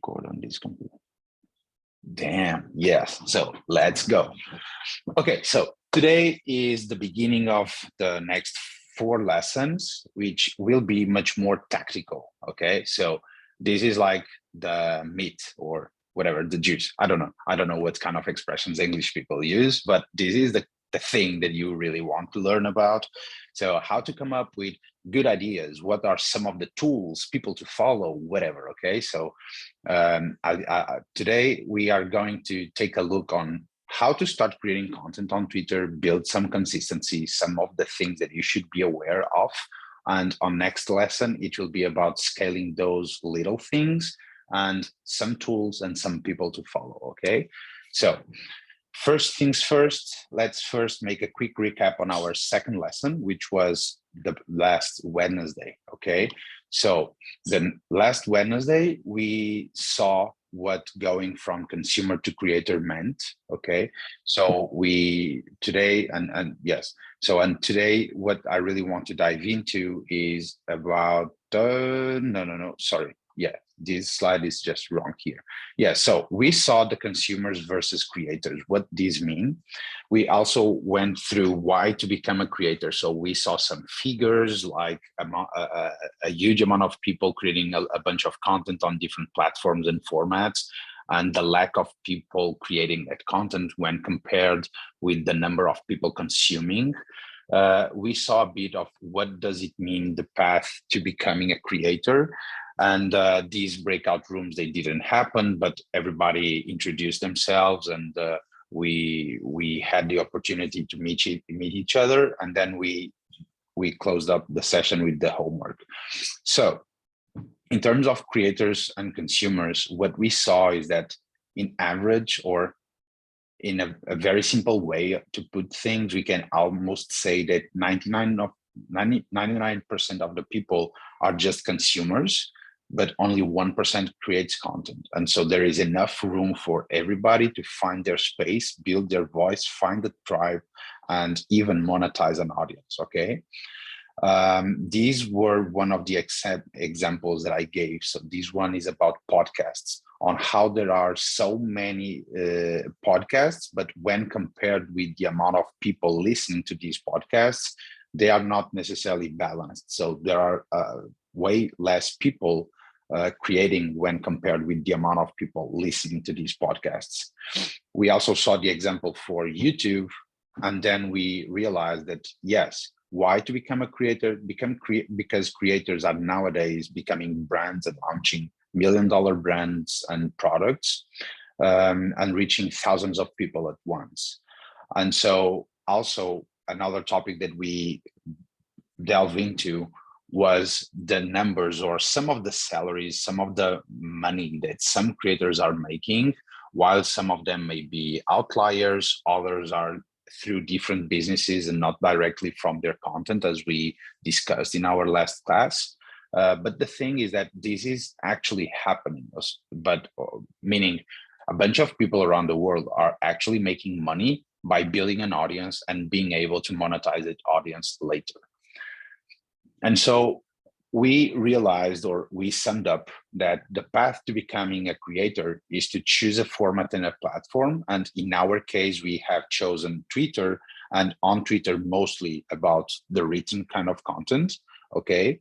record on this computer. Damn, yes. So let's go. Okay, so today is the beginning of the next 4 lessons, which will be much more tactical. Okay, so this is like the meat or whatever, the juice. I don't know what kind of expressions English people use, but this is the thing that you really want to learn about. So how to come up with good ideas, what are some of the tools, people to follow, whatever. Okay, so today we are going to take a look on how to start creating content on Twitter, build some consistency, some of the things that you should be aware of. And on next lesson, it will be about scaling those little things and some tools and some people to follow. Okay, so first things first, let's first make a quick recap on our second lesson, which was the last Wednesday. Okay, so the last Wednesday, we saw what going from consumer to creator meant. Okay, so today what I really want to dive into is about this slide is just wrong here. Yeah, so we saw the consumers versus creators, what these mean. We also went through why to become a creator. So we saw some figures like a huge amount of people creating a bunch of content on different platforms and formats, and the lack of people creating that content when compared with the number of people consuming. We saw a bit of what does it mean, the path to becoming a creator. And these breakout rooms, they didn't happen, but everybody introduced themselves, and we had the opportunity to meet each other, and then we closed up the session with the homework. So in terms of creators and consumers, what we saw is that in average, or in a very simple way to put things, we can almost say that 99% of the people are just consumers, but only 1% creates content. And so there is enough room for everybody to find their space, build their voice, find a tribe, and even monetize an audience. Okay. These were one of the examples that I gave. So this one is about podcasts, on how there are so many podcasts, but when compared with the amount of people listening to these podcasts, they are not necessarily balanced. So there are way less people creating when compared with the amount of people listening to these podcasts. We also saw the example for YouTube, and then we realized that, yes, why to become a creator? Because creators are nowadays becoming brands and launching million-dollar brands and products, and reaching thousands of people at once. And so also another topic that we delve into was the numbers, or some of the salaries, some of the money that some creators are making, while some of them may be outliers, others are through different businesses and not directly from their content, as we discussed in our last class. But the thing is that this is actually happening, but meaning a bunch of people around the world are actually making money by building an audience and being able to monetize that audience later. And so we realized, or we summed up, that the path to becoming a creator is to choose a format and a platform. And in our case, we have chosen Twitter, and on Twitter, mostly about the written kind of content. Okay.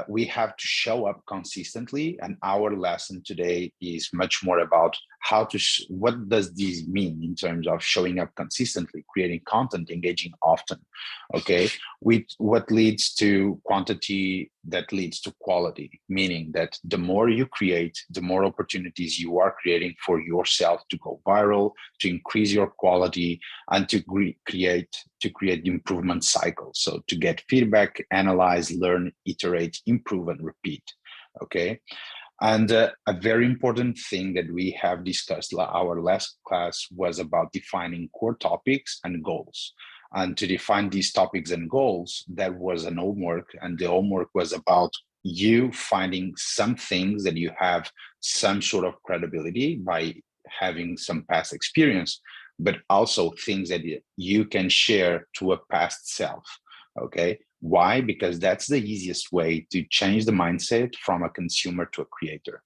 We have to show up consistently, and our lesson today is much more about what does this mean in terms of showing up consistently, creating content, engaging often. Okay, with what leads to quantity that leads to quality, meaning that the more you create, the more opportunities you are creating for yourself to go viral, to increase your quality, and to create improvement cycles. So to get feedback, analyze, learn, iterate, improve, and repeat. Okay. And a very important thing that we have discussed our last class was about defining core topics and goals. And to define these topics and goals, that was an homework, and the homework was about you finding some things that you have some sort of credibility by having some past experience, but also things that you can share to a past self. Okay. Why? Because that's the easiest way to change the mindset from a consumer to a creator.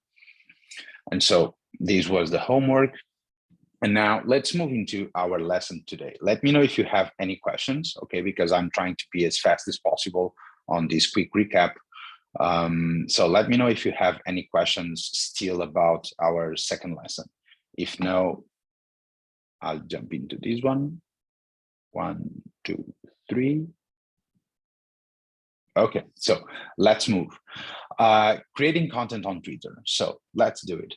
And so this was the homework. And now let's move into our lesson today. Let me know if you have any questions, okay? Because I'm trying to be as fast as possible on this quick recap. So let me know if you have any questions still about our second lesson. If no, I'll jump into this one. 1, 2, 3. Okay, so let's move. Creating content on Twitter. So let's do it.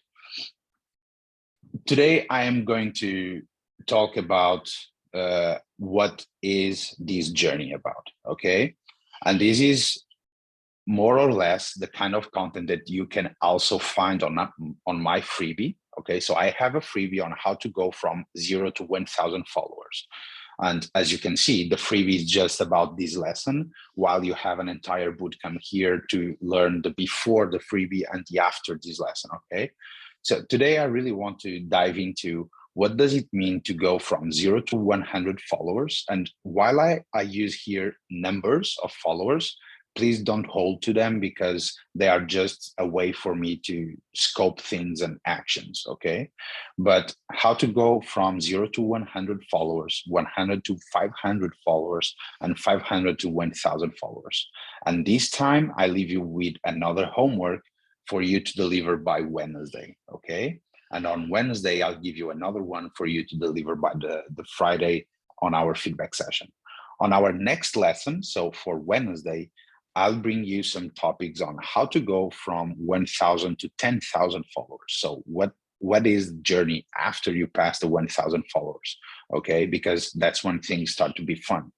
Today, I am going to talk about what is this journey about, okay? And this is more or less the kind of content that you can also find on my freebie, okay? So I have a freebie on how to go from 0 to 1,000 followers. And as you can see, the freebie is just about this lesson, while you have an entire bootcamp here to learn the before the freebie and the after this lesson, okay? So today I really want to dive into what does it mean to go from 0 to 100 followers. And while I use here numbers of followers, please don't hold to them because they are just a way for me to scope things and actions, okay? But how to go from 0 to 100 followers, 100 to 500 followers, and 500 to 1,000 followers. And this time I leave you with another homework for you to deliver by Wednesday, okay? And on Wednesday, I'll give you another one for you to deliver by the Friday on our feedback session. On our next lesson, so for Wednesday, I'll bring you some topics on how to go from 1,000 to 10,000 followers. So what is the journey after you pass the 1,000 followers, okay? Because that's when things start to be fun.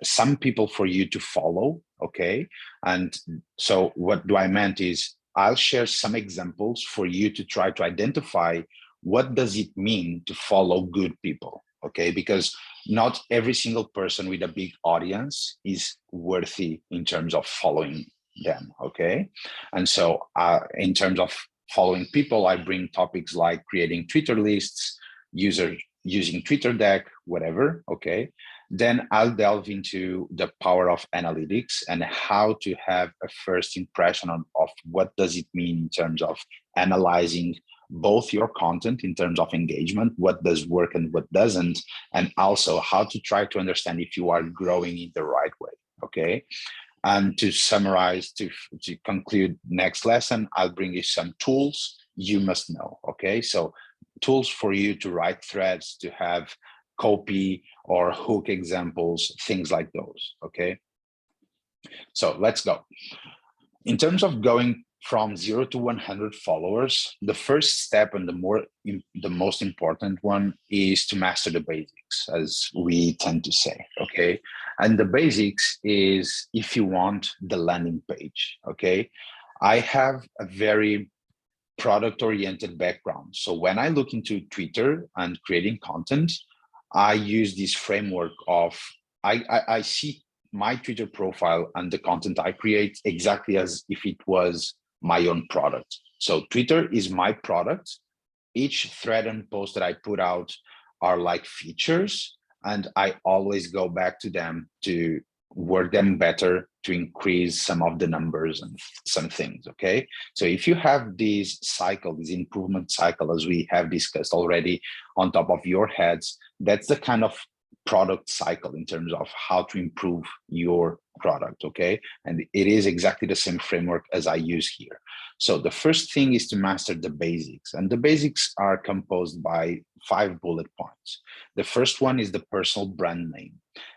Some people for you to follow, okay? And so what do I meant is I'll share some examples for you to try to identify what does it mean to follow good people, okay? Because not every single person with a big audience is worthy in terms of following them, okay? And so in terms of following people, I bring topics like creating Twitter lists, using Twitter deck, whatever, okay? Then I'll delve into the power of analytics and how to have a first impression of what does it mean in terms of analyzing both your content in terms of engagement, what does work and what doesn't, and also how to try to understand if you are growing in the right way, okay? And to summarize, to conclude next lesson, I'll bring you some tools you must know, okay? So tools for you to write threads, to have copy or hook examples, things like those, okay? So let's go. In terms of going from 0 to 100 followers, the first step and the most important one is to master the basics, as we tend to say, okay? And the basics is, if you want, the landing page, okay? I have a very product-oriented background. So when I look into Twitter and creating content, I use this framework of, I see my Twitter profile and the content I create exactly as if it was my own product. So Twitter is my product. Each thread and post that I put out are like features, and I always go back to them to work them better, to increase some of the numbers and some things, okay? So if you have this cycle, this improvement cycle, as we have discussed already on top of your heads, that's the kind of product cycle in terms of how to improve your product, okay? And it is exactly the same framework as I use here. So the first thing is to master the basics, and the basics are composed by 5 bullet points. The first one is the personal brand name,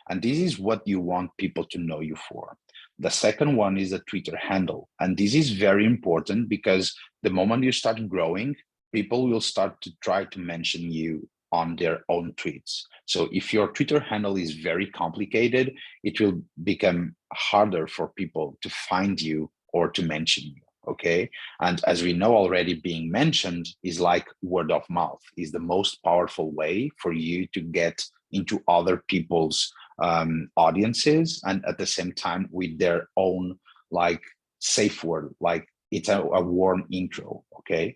and this is what you want people to know you for. The second one is the Twitter handle, and this is very important because the moment you start growing, people will start to try to mention you on their own tweets. So if your Twitter handle is very complicated, it will become harder for people to find you or to mention you, okay? And as we know already, being mentioned is like word of mouth, is the most powerful way for you to get into other people's audiences, and at the same time with their own like safe word, like it's a warm intro, okay?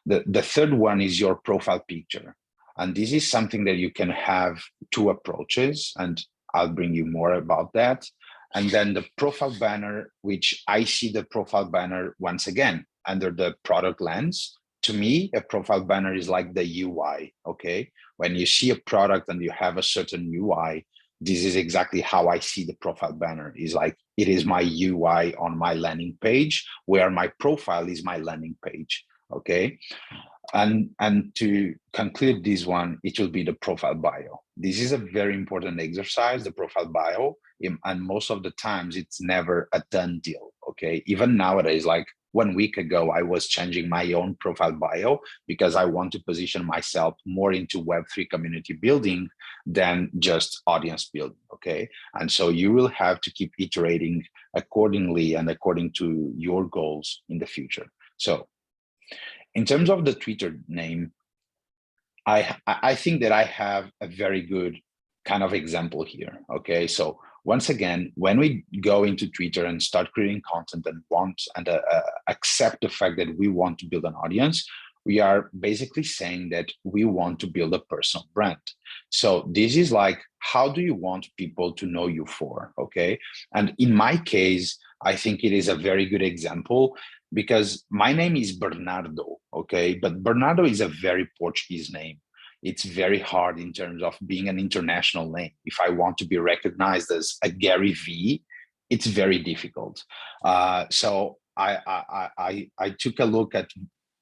The third one is your profile picture. And this is something that you can have 2 approaches, and I'll bring you more about that. And then the profile banner, which I see the profile banner once again under the product lens, to me, a profile banner is like the UI, okay? When you see a product and you have a certain UI, this is exactly how I see the profile banner. Is like, it is my UI on my landing page, where my profile is my landing page, okay? And to conclude this one, it will be the profile bio. This is a very important exercise, the profile bio, and most of the times it's never a done deal, okay? Even nowadays, like 1 week ago, I was changing my own profile bio because I want to position myself more into Web3 community building than just audience building, okay? And so you will have to keep iterating accordingly and according to your goals in the future. So in terms of the Twitter name, I think that I have a very good kind of example here. Okay, so once again, when we go into Twitter and start creating content and accept the fact that we want to build an audience, we are basically saying that we want to build a personal brand. So this is like, how do you want people to know you for? Okay, and in my case, I think it is a very good example because my name is Bernardo, okay? But Bernardo is a very Portuguese name. It's very hard in terms of being an international name. If I want to be recognized as a Gary V, it's very difficult. So I took a look at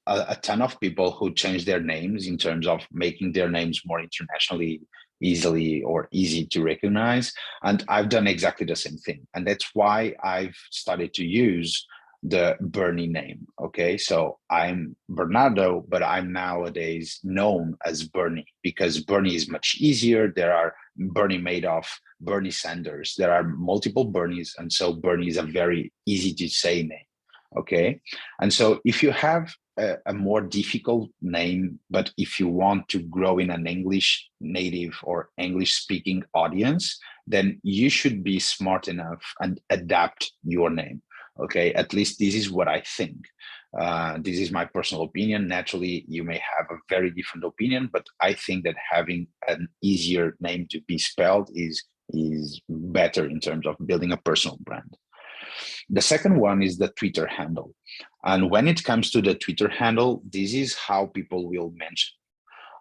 a ton of people who changed their names in terms of making their names more internationally easily or easy to recognize. And I've done exactly the same thing. And that's why I've started to use the Bernie name. Okay, so I'm Bernardo, but I'm nowadays known as Bernie because Bernie is much easier. There are Bernie Madoff, Bernie Sanders. There are multiple Bernies, and so Bernie is a very easy to say name. Okay, and so if you have a more difficult name, but if you want to grow in an English native or English speaking audience, then you should be smart enough and adapt your name. Okay, at least this is what I think. This is my personal opinion. Naturally, you may have a very different opinion, but I think that having an easier name to be spelled is better in terms of building a personal brand. The second one is the Twitter handle. And when it comes to the Twitter handle, this is how people will mention.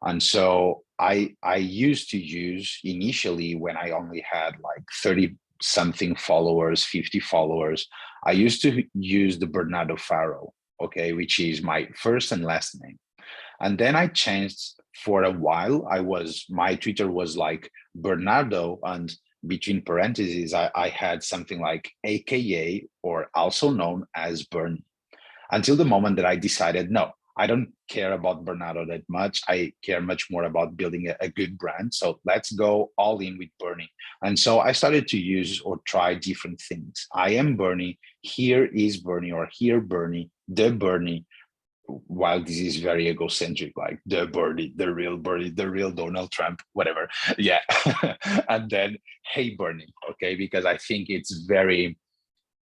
And so I used to use initially when I only had like 30 something followers, 50 followers, I used to use the Bernardo Faro, okay, which is my first and last name. And then I changed for a while. My Twitter was like Bernardo, and between parentheses, I had something like AKA, or also known as Bernie, until the moment that I decided, no, I don't care about Bernardo that much. I care much more about building a good brand. So let's go all in with Bernie. And so I started to use or try different things. I am Bernie, here is Bernie, or here Bernie, the Bernie, while this is very egocentric, like the Bernie, the real Donald Trump, whatever. Yeah. And then, hey, Bernie, okay, because I think it's very,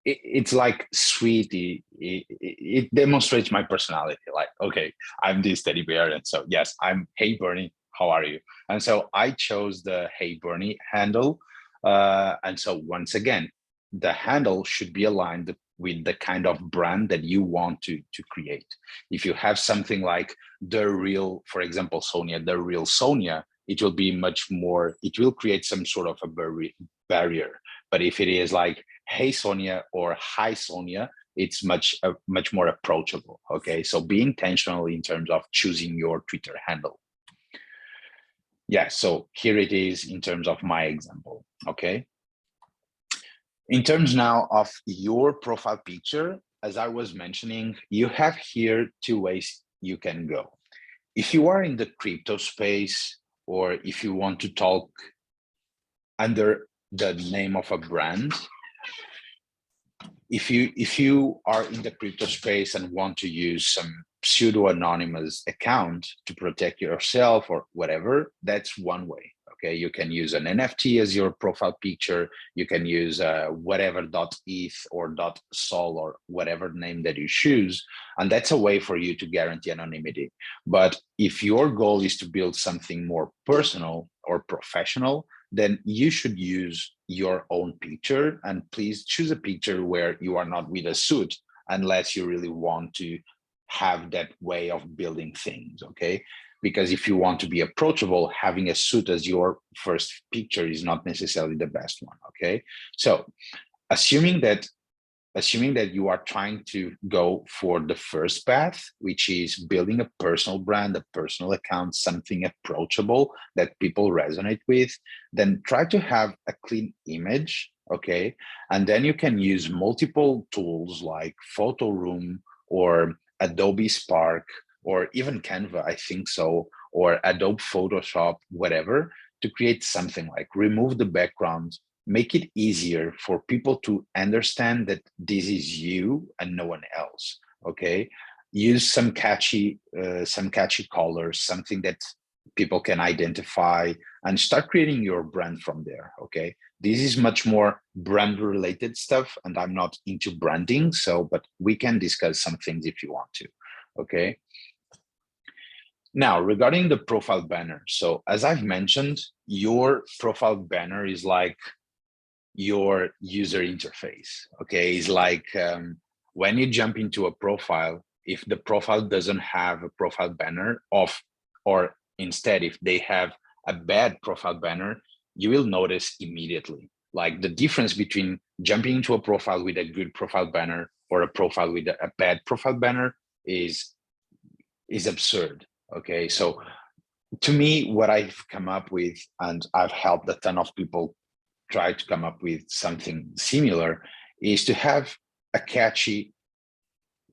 it's like sweet. It demonstrates my personality. Like, okay, I'm this teddy bear, and so yes, I'm Hey Bernie, how are you? And so I chose the Hey Bernie handle, and so once again, the handle should be aligned with the kind of brand that you want to create. If you have something like the real, for example, Sonia, the real Sonia, it will be much more. It will create some sort of a barrier. But if it is like Hey Sonia or Hi Sonia, it's much more approachable. Okay, so be intentional in terms of choosing your Twitter handle. Yeah, so here it is in terms of my example. Okay, in terms now of your profile picture, as I was mentioning, you have here two ways you can go. If you are in the crypto space, or if you want to talk under the name of a brand, if you are in the crypto space and want to use some pseudo-anonymous account to protect yourself or whatever, that's one way. Okay, you can use an NFT as your profile picture. You can use whatever .eth or .sol or whatever name that you choose, and that's a way for you to guarantee anonymity. But if your goal is to build something more personal or professional, then you should use your own picture, and please choose a picture where you are not with a suit unless you really want to have that way of building things, okay? Because if you want to be approachable, having a suit as your first picture is not necessarily the best one, okay? So assuming that you are trying to go for the first path, which is building a personal brand, a personal account, something approachable that people resonate with, then try to have a clean image, okay? And then you can use multiple tools like Photo Room or Adobe Spark or even Canva, I think so, or Adobe Photoshop, whatever, to create something like remove the background, make it easier for people to understand that this is you and no one else, okay? Use some catchy colors, something that people can identify, and start creating your brand from there, okay? This is much more brand related stuff, and I'm not into branding, so, but we can discuss some things if you want to, okay? Now, regarding the profile banner, so as I've mentioned, your profile banner is like your user interface, okay? It's like when you jump into a profile, if the profile doesn't have a profile banner or instead, if they have a bad profile banner, you will notice immediately. Like the difference between jumping into a profile with a good profile banner or a profile with a bad profile banner is absurd, okay? So to me, what I've come up with, and I've helped a ton of people try to come up with something similar, is to have a catchy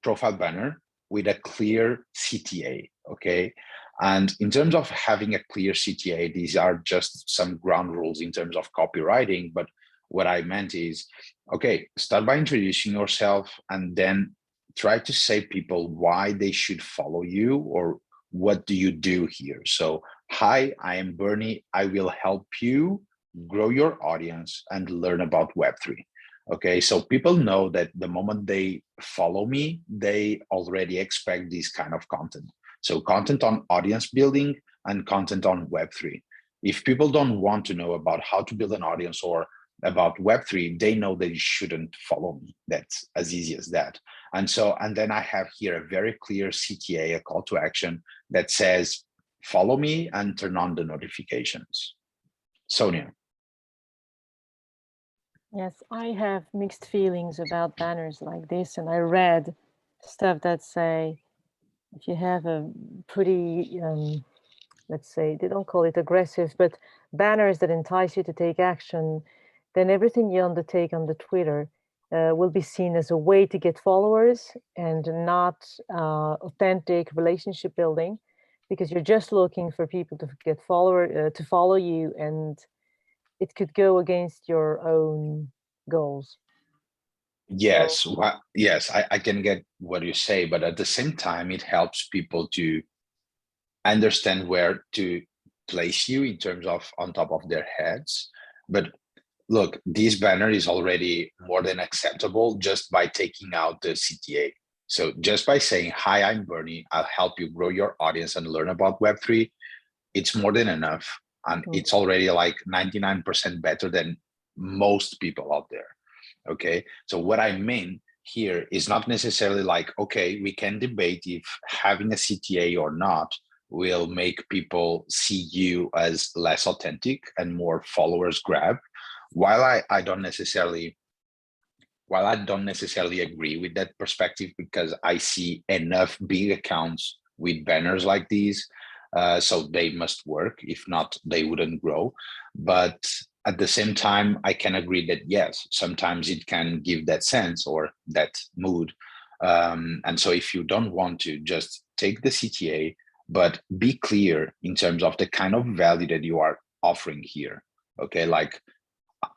profile banner with a clear CTA, okay? And in terms of having a clear CTA, these are just some ground rules in terms of copywriting, but what I meant is, okay, start by introducing yourself and then try to say people why they should follow you or what do you do here. So, hi, I am Bernie. I will help you grow your audience and learn about Web3. Okay, so people know that the moment they follow me, they already expect this kind of content. So content on audience building and content on Web3. If people don't want to know about how to build an audience or about Web3, they know they shouldn't follow me. That's as easy as that. And so, and then I have here a very clear CTA, a call to action that says, follow me and turn on the notifications. Sonia. Yes, I have mixed feelings about banners like this, and I read stuff that say if you have a pretty, let's say, they don't call it aggressive, but banners that entice you to take action, then everything you undertake on the Twitter will be seen as a way to get followers and not authentic relationship building, because you're just looking for people to get to follow you, and it could go against your own goals. Yes, yes, I can get what you say, but at the same time, it helps people to understand where to place you in terms of on top of their heads. But look, this banner is already more than acceptable just by taking out the CTA. So just by saying, hi, I'm Bernie, I'll help you grow your audience and learn about Web3, it's more than enough. And it's already like 99% better than most people out there. Okay, so what I mean here is not necessarily like, okay, we can debate if having a CTA or not will make people see you as less authentic and more followers grab. While I don't necessarily agree with that perspective, because I see enough big accounts with banners like these, so they must work. If not, they wouldn't grow. But at the same time, I can agree that yes, sometimes it can give that sense or that mood. And so if you don't want to, just take the CTA, but be clear in terms of the kind of value that you are offering here. Okay, like,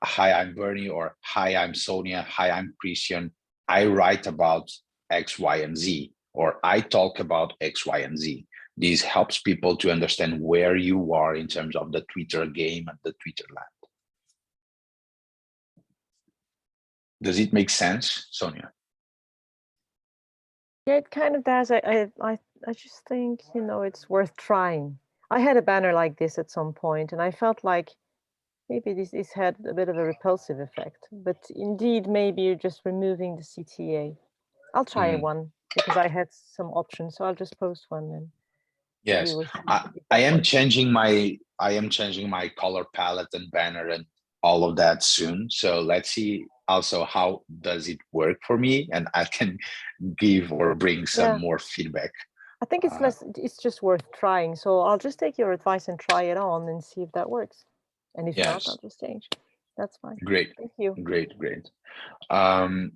hi, I'm Bernie, or hi, I'm Sonia, hi, I'm Christian. I write about X, Y, and Z, or I talk about X, Y, and Z. This helps people to understand where you are in terms of the Twitter game and the Twitter land. Does it make sense, Sonia? Yeah, it kind of does. I just think, it's worth trying. I had a banner like this at some point, and I felt like maybe this had a bit of a repulsive effect. But indeed, maybe you're just removing the CTA. I'll try one because I had some options, so I'll just post one and Yes, you will see I, if I that am works. changing my color palette and banner and all of that soon. So let's see also how does it work for me, and I can give or bring some Yeah, more feedback. I think it's Uh, it's just worth trying. So I'll just take your advice and try it on and see if that works. And if not, I'll yes, just change. That's fine. great, Thank you. great.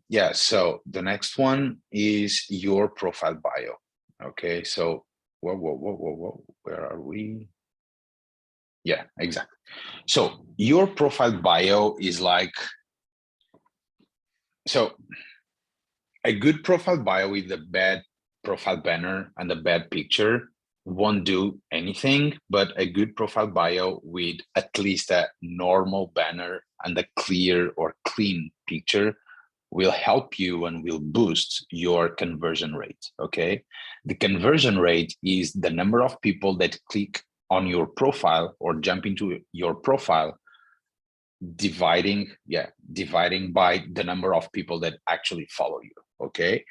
Yeah, so the next one is your profile bio. Okay, so whoa, where are we? Yeah, exactly. So your profile bio is like, so a good profile bio with a bad profile banner and a bad picture won't do anything, but a good profile bio with at least a normal banner and a clear or clean picture will help you and will boost your conversion rate. Okay, the conversion rate is the number of people that click on your profile or jump into your profile dividing by the number of people that actually follow you. Okay,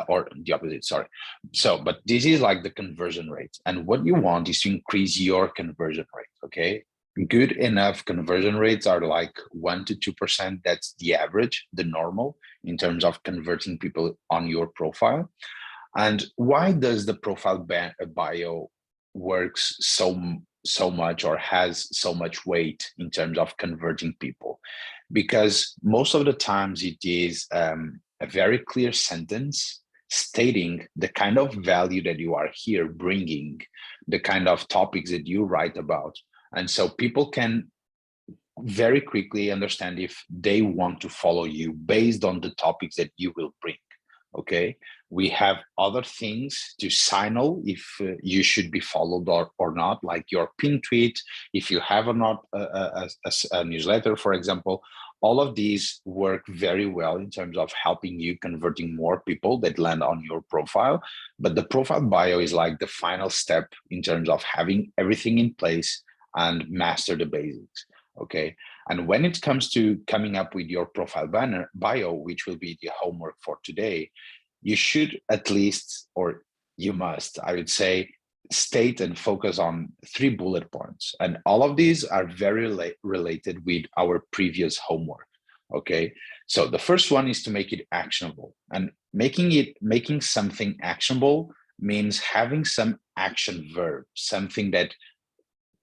or the opposite, sorry. So but this is like the conversion rate, and what you want is to increase your conversion rate. Okay, good enough conversion rates are like 1 to 2%. That's the average, the normal, in terms of converting people on your profile. And why does the profile bio works so much or has so much weight in terms of converting people? Because most of the times it is a very clear sentence stating the kind of value that you are here bringing, the kind of topics that you write about. And so people can very quickly understand if they want to follow you based on the topics that you will bring. Okay, we have other things to signal if you should be followed or not, like your pin tweet, if you have or not a newsletter, for example. All of these work very well in terms of helping you converting more people that land on your profile. But the profile bio is like the final step in terms of having everything in place and master the basics. Okay, and when it comes to coming up with your profile banner bio, which will be the homework for today, you should at least, or you must, I would say, state and focus on 3 bullet points. And all of these are very related with our previous homework. Okay, so the first one is to make it actionable, and making something actionable means having some action verb, something that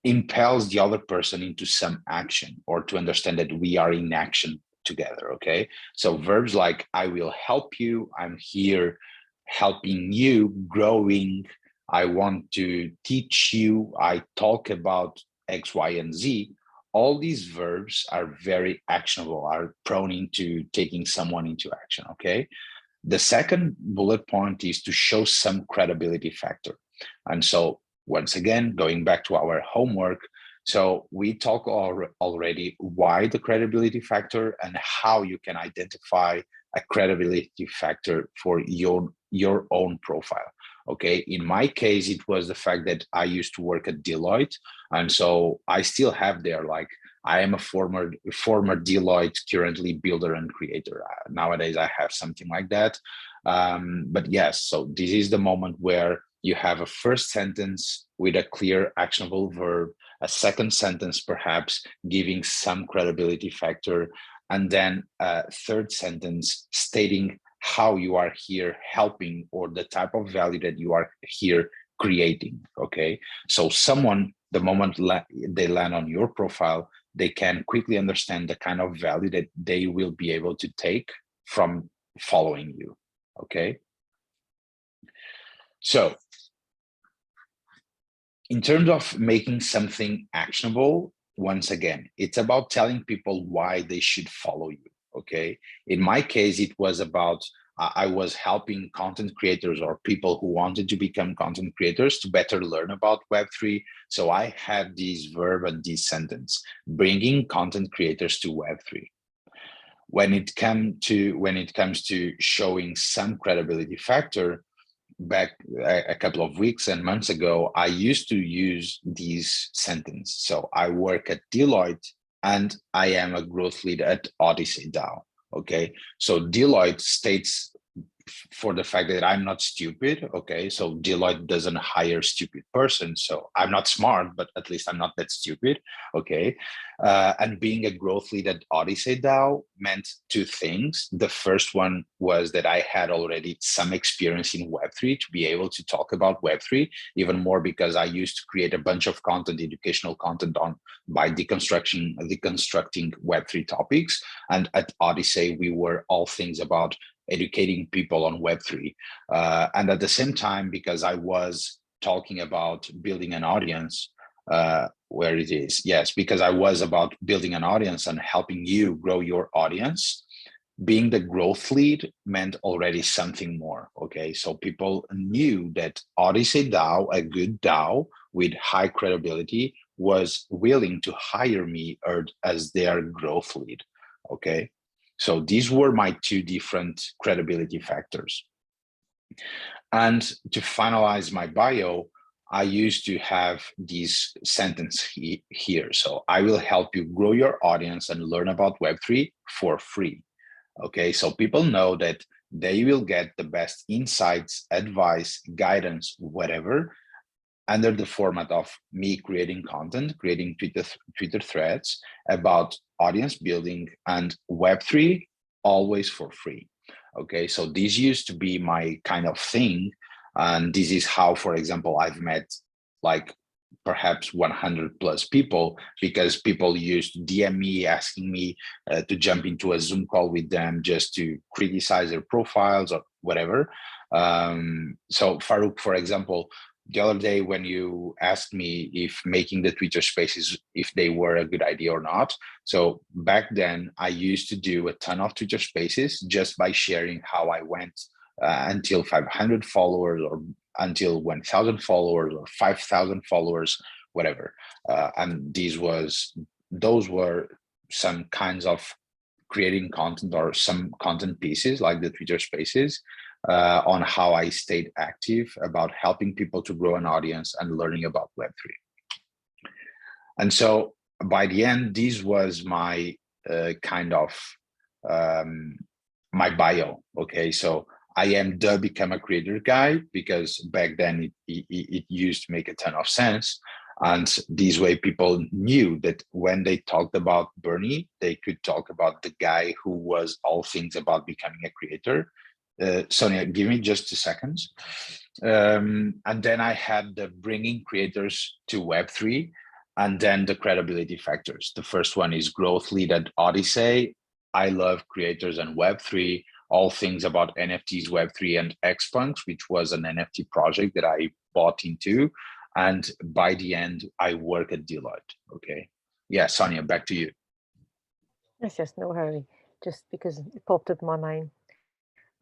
impels the other person into some action, or to understand that we are in action together. Okay, so verbs like I will help you, I'm here helping you, growing, I want to teach you, I talk about X, Y, and Z. All these verbs are very actionable, are prone into taking someone into action. Okay, the second bullet point is to show some credibility factor. And so once again, going back to our homework, so we talk already why the credibility factor and how you can identify a credibility factor for your own profile. Okay, in my case, it was the fact that I used to work at Deloitte, and so I still have there, like, I am a former Deloitte, currently builder and creator. Nowadays, I have something like that. But yes, so this is the moment where you have a first sentence with a clear actionable verb, a second sentence perhaps giving some credibility factor, and then a third sentence stating how you are here helping, or the type of value that you are here creating. Okay, so someone, the moment they land on your profile, they can quickly understand the kind of value that they will be able to take from following you. Okay, so in terms of making something actionable, once again, it's about telling people why they should follow you. Okay, in my case, it was about I was helping content creators or people who wanted to become content creators to better learn about Web3. So I had this verb and this sentence, bringing content creators to Web3. When it comes to showing some credibility factor, back a couple of weeks and months ago, I used to use this sentence. So I work at Deloitte and I am a growth lead at Odyssey DAO. Okay, so Deloitte states for the fact that I'm not stupid. Okay, so Deloitte doesn't hire stupid person, so I'm not smart, but at least I'm not that stupid. Okay, and being a growth lead at Odyssey DAO meant two things. The first one was that I had already some experience in Web3 to be able to talk about Web3 even more, because I used to create a bunch of content, educational content on by deconstructing Web3 topics. And at Odyssey, we were all things about educating people on Web3. And at the same time, because I was talking about building an audience, where it is, yes, because I was about building an audience and helping you grow your audience, being the growth lead meant already something more. Okay, so people knew that Odyssey DAO, a good DAO with high credibility, was willing to hire me as their growth lead. Okay, so these were my two different credibility factors. And to finalize my bio, I used to have this sentence here. So I will help you grow your audience and learn about Web3 for free. Okay, so people know that they will get the best insights, advice, guidance, whatever, under the format of me creating content, creating Twitter threads about audience building and Web3, always for free. Okay, so this used to be my kind of thing. And this is how, for example, I've met like perhaps 100 plus people, because people used to DM me asking me to jump into a Zoom call with them just to criticize their profiles or whatever. So Farouk, for example, the other day when you asked me if making the Twitter spaces, if they were a good idea or not. So back then I used to do a ton of Twitter spaces just by sharing how I went until 500 followers or until 1,000 followers or 5,000 followers, whatever. And those were some kinds of creating content or some content pieces like the Twitter spaces on how I stayed active about helping people to grow an audience and learning about Web3. And so by the end, this was my kind of my bio. Okay, so I am the become a creator guy, because back then it used to make a ton of sense. And this way people knew that when they talked about Bernie, they could talk about the guy who was all things about becoming a creator. Sonia, give me just 2 seconds. And then I had the bringing creators to Web3, and then the credibility factors. The first one is growth lead at Odyssey. I love creators and Web3, all things about NFTs, Web3, and Xpunks, which was an NFT project that I bought into. And by the end, I work at Deloitte. Okay. Yeah, Sonia, back to you. Yes, no hurry. Just because it popped up in my mind.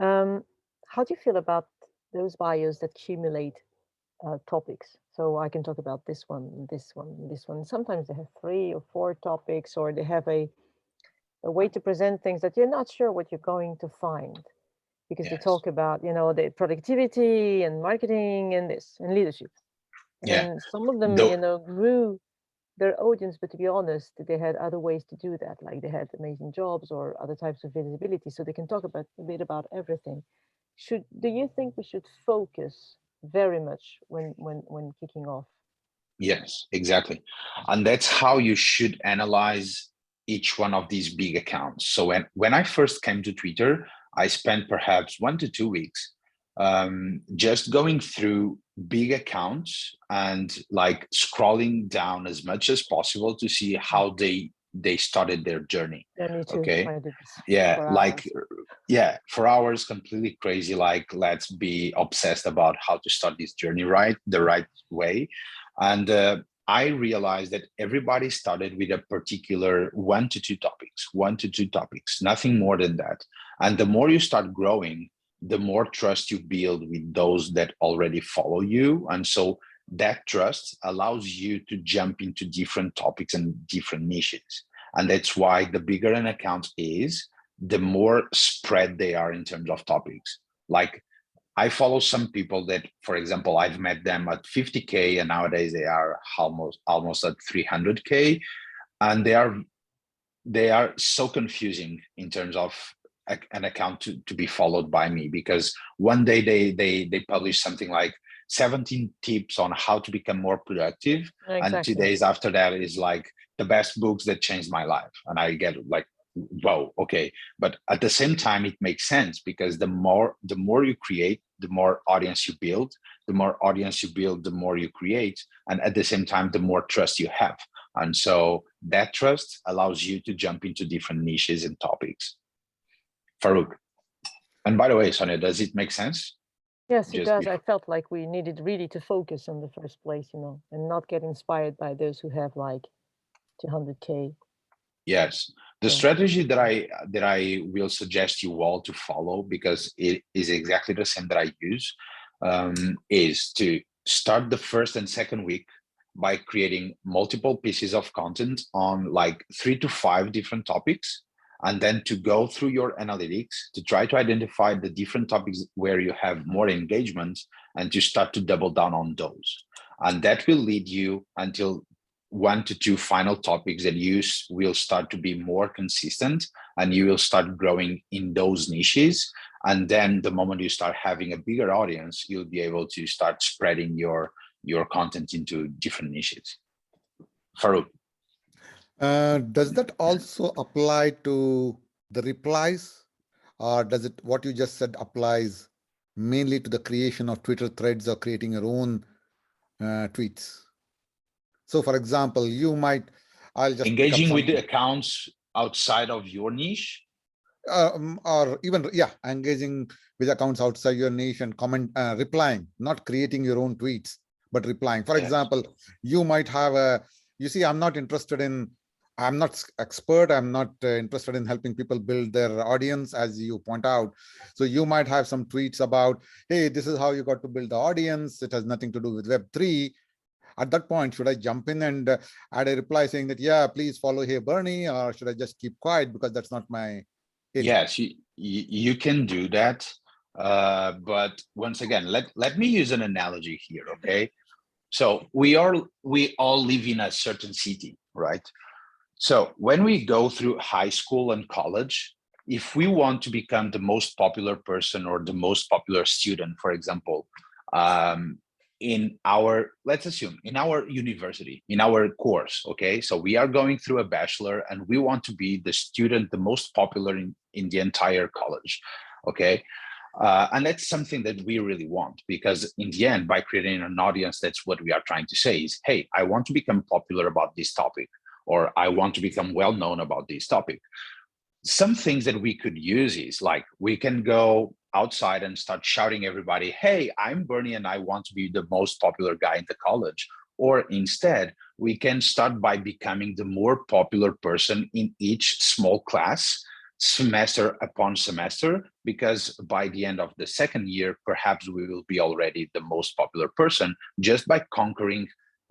How do you feel about those bios that accumulate topics? So I can talk about this one, this one, this one. Sometimes they have 3 or 4 topics, or they have a way to present things that you're not sure what you're going to find, because they talk about, the productivity and marketing and this and leadership. And some of them, grew their audience, but to be honest, they had other ways to do that. Like they had amazing jobs or other types of visibility, so they can talk about a bit about everything. Do you think we should focus very much when kicking off? Yes, exactly. And that's how you should analyze each one of these big accounts. So when I first came to Twitter, I spent perhaps 1 to 2 weeks just going through big accounts and like scrolling down as much as possible to see how they started their journey. Yeah, me too. Okay. I did this Yeah, like yeah, for hours, completely crazy. Like, let's be obsessed about how to start this journey the right way. And I realized that everybody started with a particular 1 to 2 topics, nothing more than that. And the more you start growing, the more trust you build with those that already follow you. And so that trust allows you to jump into different topics and different niches. And that's why the bigger an account is, the more spread they are in terms of topics. Like I follow some people that, for example, I've met them at 50K and nowadays they are almost at 300K. And they are so confusing in terms of an account to be followed by me, because one day they publish something like 17 tips on how to become more productive, and Exactly. 2 days after that is like the best books that changed my life, and I get like, whoa, okay. But at the same time, it makes sense, because the more you create, the more audience you build. The more audience you build, the more you create, and at the same time, the more trust you have. And so that trust allows you to jump into different niches and topics. Farouk. And by the way, Sonia, does it make sense? Yes, it Just does. before. I felt like we needed really to focus in the first place, you know, and not get inspired by those who have like 200K. Yes. The Yeah. strategy that I will suggest you all to follow, because it is exactly the same that I use, is to start the first and second week by creating multiple pieces of content on like 3 to 5 different topics, and then to go through your analytics to try to identify the different topics where you have more engagement, and to start to double down on those. And that will lead you until 1 to 2 final topics that you will start to be more consistent, and you will start growing in those niches. And then the moment you start having a bigger audience, you'll be able to start spreading your content into different niches. Farouk. Does that also apply to the replies, or does it, what you just said, applies mainly to the creation of Twitter threads or creating your own tweets? So, for example, you might, I'll just pick up Engaging with the something, accounts outside of your niche. or even, yeah, engaging with accounts outside your niche and replying, not creating your own tweets, but replying. For Yes. example, you might have you see, I'm not expert. I'm not interested in helping people build their audience, as you point out. So you might have some tweets about, hey, this is how you got to build the audience. It has nothing to do with Web3. At that point, should I jump in and add a reply saying that, yeah, please follow here, Bernie, or should I just keep quiet because that's not my area? Yes, you can do that. But once again, let me use an analogy here, okay? So we all live in a certain city, right? So when we go through high school and college, if we want to become the most popular person or the most popular student, for example, in our, let's assume, in our university, in our course, okay? So we are going through a bachelor and we want to be the student, the most popular in the entire college, okay? And that's something that we really want, because in the end, by creating an audience, that's what we are trying to say is, hey, I want to become popular about this topic, or I want to become well-known about this topic. Some things that we could use is like, we can go outside and start shouting everybody, hey, I'm Bernie and I want to be the most popular guy in the college. Or instead, we can start by becoming the more popular person in each small class, semester upon semester, because by the end of the second year, perhaps we will be already the most popular person just by conquering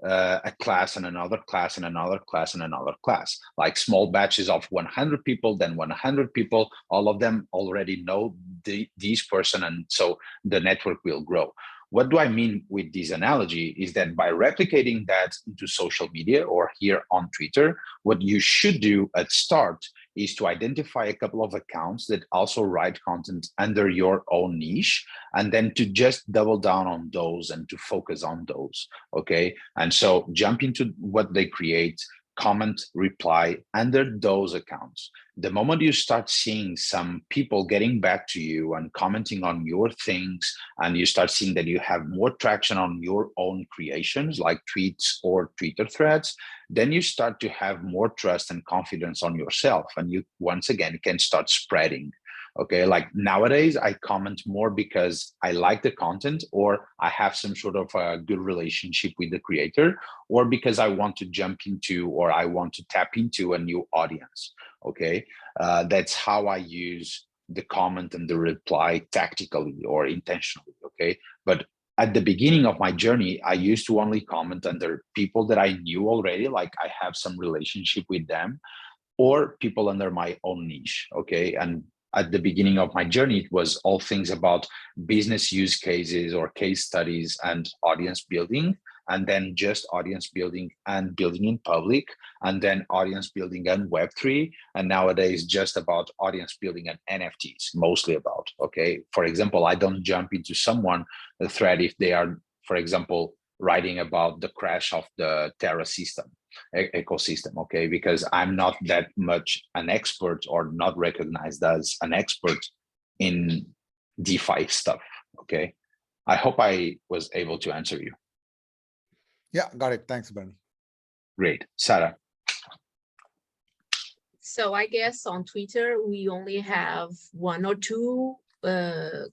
a class and another class and another class and another class, like small batches of 100 people, then 100 people, all of them already know this person, and so the network will grow. What do I mean with this analogy is that by replicating that into social media or here on Twitter, what you should do at start is to identify a couple of accounts that also write content under your own niche, and then to just double down on those and to focus on those, okay? And so jump into what they create, comment, reply under those accounts. The moment you start seeing some people getting back to you and commenting on your things, and you start seeing that you have more traction on your own creations like tweets or Twitter threads, then you start to have more trust and confidence on yourself, and you once again can start spreading. Okay, like nowadays I comment more because I like the content, or I have some sort of a good relationship with the creator, or because I want to jump into, or I want to tap into a new audience. Okay, that's how I use the comment and the reply tactically or intentionally. Okay, but at the beginning of my journey, I used to only comment under people that I knew already, like I have some relationship with them, or people under my own niche. Okay, and at the beginning of my journey, it was all things about business use cases or case studies and audience building. and then just audience building and building in public, and then audience building and Web3. And nowadays, just about audience building and NFTs, mostly about, okay? For example, I don't jump into someone, the thread, if they are, for example, writing about the crash of the Terra system, ecosystem, okay? Because I'm not that much an expert or not recognized as an expert in DeFi stuff, okay? I hope I was able to answer you. Yeah, got it. Thanks, Bernie. Great. Sarah. So I guess on Twitter, we only have 1 or 2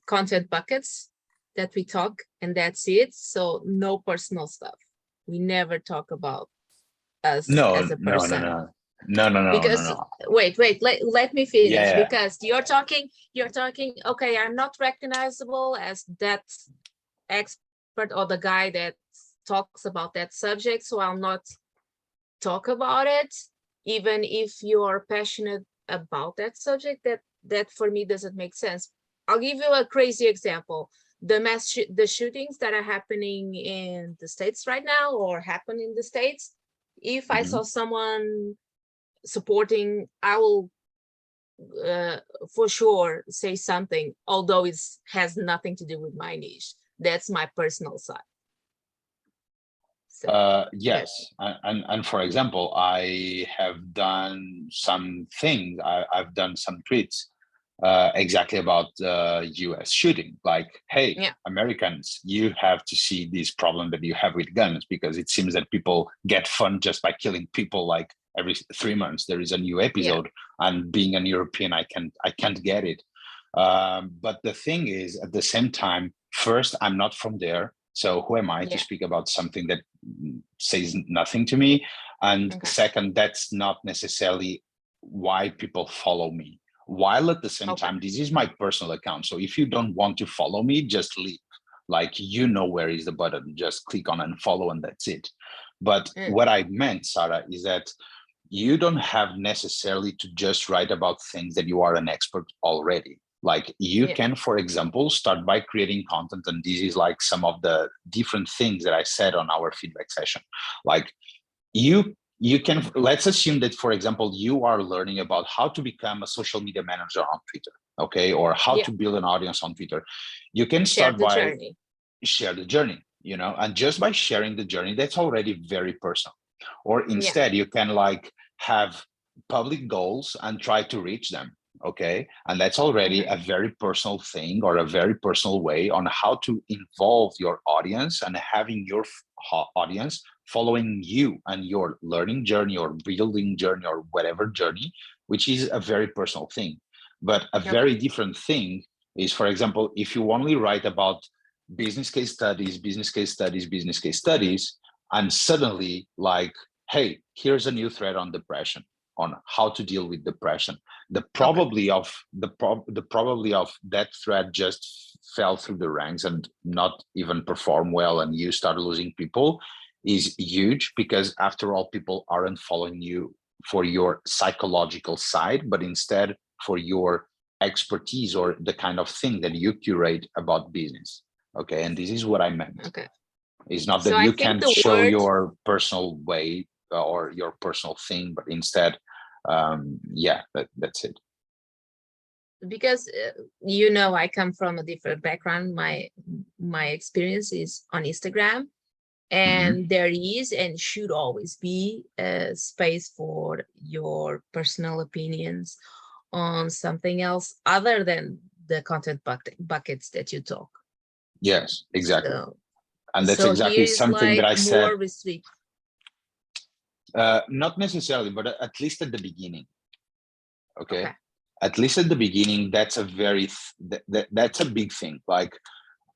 content buckets that we talk, and that's it. So no personal stuff. We never talk about us as a person. No. Because wait, let me finish. Yeah. Because you're talking, okay, I'm not recognizable as that expert or the guy that talks about that subject, so I'll not talk about it, even if you're passionate about that subject. That for me doesn't make sense. I'll give you a crazy example. The shootings that are happening in the States right now, or happen in the States, if I saw someone supporting, I will for sure say something, although it has nothing to do with my niche. That's my personal side. So, yes, and for example, I have done some things. I've done some tweets exactly about US shooting, like, hey, yeah, Americans, you have to see this problem that you have with guns, because it seems that people get fun just by killing people. Like every 3 months there is a new episode, and being an European, I can't get it. But the thing is, at the same time, first, I'm not from there, so who am I to speak about something that says nothing to me? And second, that's not necessarily why people follow me. While at the same time, this is my personal account. So if you don't want to follow me, just leave. Like, you know where is the button, just click on unfollow and that's it. But what I meant, Sarah, is that you don't have necessarily to just write about things that you are an expert already. Like you can, for example, start by creating content. And this is like some of the different things that I said on our feedback session. Like you can, let's assume that, for example, you are learning about how to become a social media manager on Twitter, okay? Or how to build an audience on Twitter. You can start by share the journey, you know, and just by sharing the journey, that's already very personal. Or instead, you can like have public goals and try to reach them. Okay. And that's already a very personal thing, or a very personal way on how to involve your audience, and having your audience following you and your learning journey or building journey or whatever journey, which is a very personal thing. But a very different thing is, for example, if you only write about business case studies, and suddenly like, hey, here's a new thread on depression, on how to deal with depression. The probability of that thread just fell through the ranks and not even perform well, and you start losing people, is huge, because after all, people aren't following you for your psychological side, but instead for your expertise or the kind of thing that you curate about business. Okay, and this is what I meant. Okay, it's not that you can't show your personal way or your personal thing, but instead that's it. Because you know, I come from a different background. My experience is on Instagram, and there is and should always be a space for your personal opinions on something else other than the content buckets that you talk. Yes, exactly. And that's so exactly something that I said. Not necessarily, but at least at the beginning. Okay. At least at the beginning, that's a that's a big thing. Like,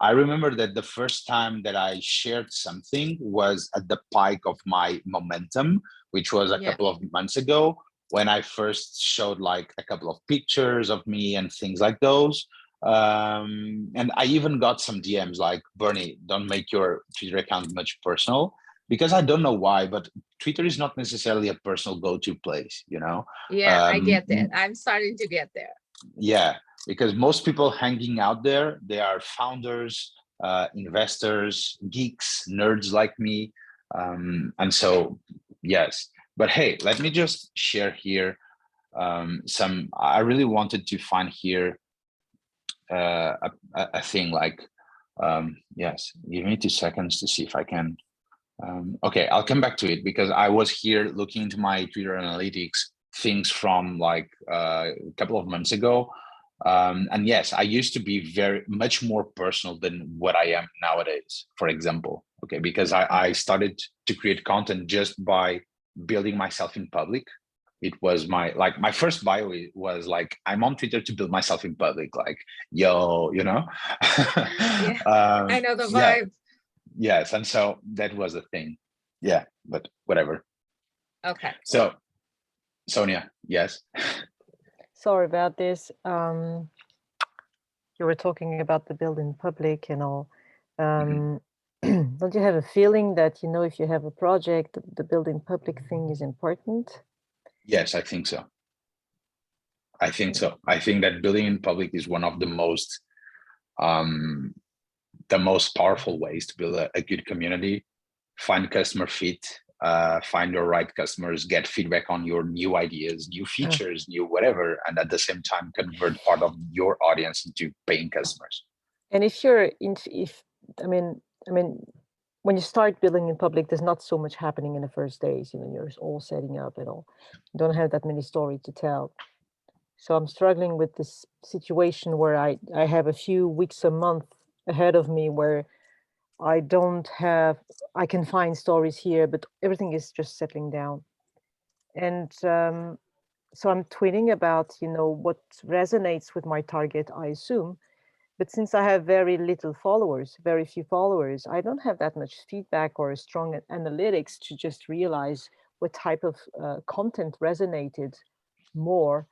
I remember that the first time that I shared something was at the peak of my momentum, which was a couple of months ago, when I first showed like a couple of pictures of me and things like those. And I even got some DMs like, Bernie, don't make your Twitter account much personal, because I don't know why, but Twitter is not necessarily a personal go-to place, you know? Yeah, I get that. I'm starting to get there. Yeah, because most people hanging out there, they are founders, investors, geeks, nerds like me. And so, yes, but hey, let me just share here I really wanted to find here a thing like, yes, give me 2 seconds to see if I can. Okay, I'll come back to it because I was here looking into my Twitter analytics things from like a couple of months ago. And yes, I used to be very much more personal than what I am nowadays, for example. Okay, because I started to create content just by building myself in public. It was my first bio was like, I'm on Twitter to build myself in public, like, yo, you know. Yeah, I know the yeah. vibe. Yes, and so that was the thing. Yeah, but whatever. Okay. So, Sonia, yes. Sorry about this. You were talking about the build in public and all. Don't you have a feeling that, you know, if you have a project, the build in public thing is important? Yes, I think so. I think so. I think that building in public is one of the most powerful ways to build a good community, find customer fit, find your right customers, get feedback on your new ideas, new features, new whatever, and at the same time convert part of your audience into paying customers. And if you're I mean, when you start building in public, there's not so much happening in the first days. You know, you're all setting up and all. You don't have that many stories to tell. So I'm struggling with this situation where I have a few weeks, a month ahead of me where I can find stories here, but everything is just settling down. And so I'm tweeting about, you know, what resonates with my target, I assume. But since I have very little followers, very few followers, I don't have that much feedback or strong analytics to just realize what type of content resonated more.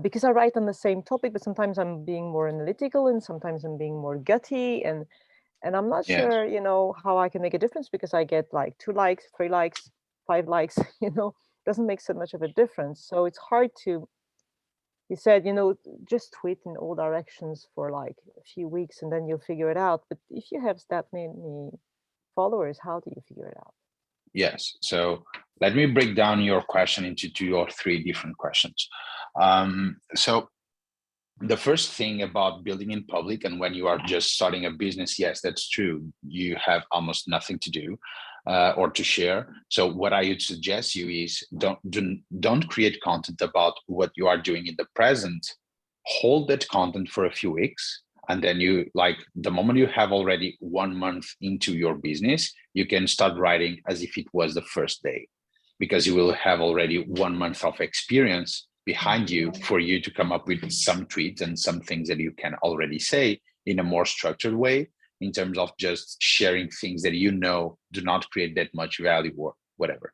Because I write on the same topic, but sometimes I'm being more analytical and sometimes I'm being more gutty. And I'm not sure, you know, how I can make a difference because I get like 2 likes, 3 likes, 5 likes, you know, doesn't make so much of a difference. So it's hard to, you said, you know, just tweet in all directions for like a few weeks and then you'll figure it out. But if you have that many followers, how do you figure it out? Yes. So let me break down your question into 2 or 3 different questions. So the first thing about building in public, and when you are just starting a business, yes, that's true. You have almost nothing to do or to share. So what I would suggest you is don't create content about what you are doing in the present. Hold that content for a few weeks. And then you, like, the moment you have already 1 month into your business, you can start writing as if it was the first day, because you will have already 1 month of experience behind you for you to come up with some tweets and some things that you can already say in a more structured way, in terms of just sharing things that you know do not create that much value or whatever.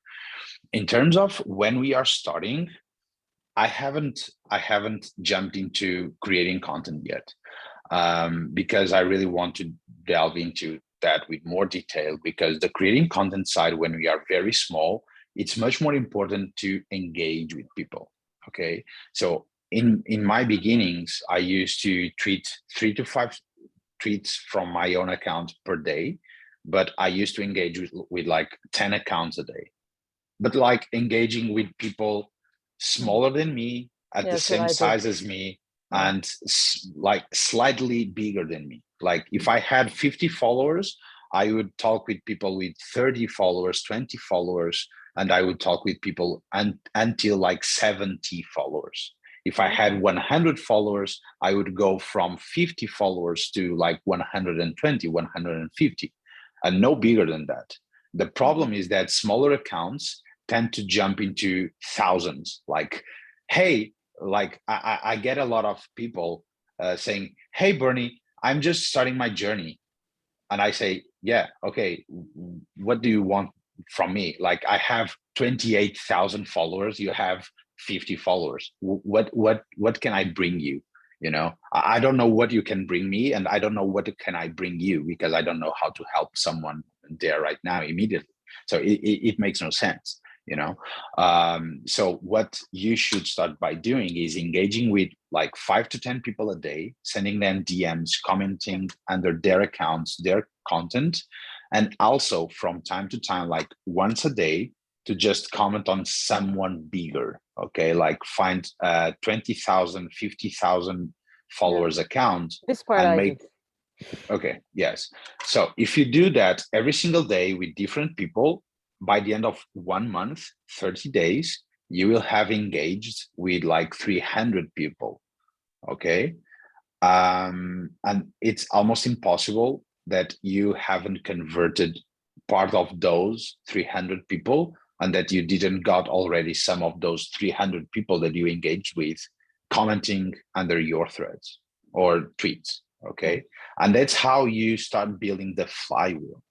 In terms of when we are starting, I haven't jumped into creating content yet, because I really want to delve into that with more detail, because the creating content side, when we are very small, it's much more important to engage with people. Okay, so in my beginnings, I used to tweet 3 to 5 tweets from my own account per day, but I used to engage with like 10 accounts a day, but like engaging with people smaller than me, at the same size as me, and like slightly bigger than me. Like if I had 50 followers, I would talk with people with 30 followers, 20 followers, and I would talk with people until like 70 followers. If I had 100 followers, I would go from 50 followers to like 120, 150, and no bigger than that. The problem is that smaller accounts tend to jump into thousands. Like, hey, like I get a lot of people saying, hey, Bernie, I'm just starting my journey. And I say, yeah, okay, what do you want from me? Like, I have 28,000 followers, you have 50 followers. What can I bring you? You know, I don't know what you can bring me, and I don't know what can I bring you, because I don't know how to help someone there right now immediately. So it makes no sense. So what you should start by doing is engaging with like 5 to 10 people a day, sending them DMs, commenting under their accounts, their content, and also from time to time, like once a day, to just comment on someone bigger. Okay, like find 20,000, 50,000 followers account This part and I make. did. Okay, yes. So if you do that every single day with different people, by the end of 1 month, 30 days, you will have engaged with like 300 people. Okay. And it's almost impossible that you haven't converted part of those 300 people and that you didn't got already some of those 300 people that you engaged with commenting under your threads or tweets. Okay. And that's how you start building the flywheel.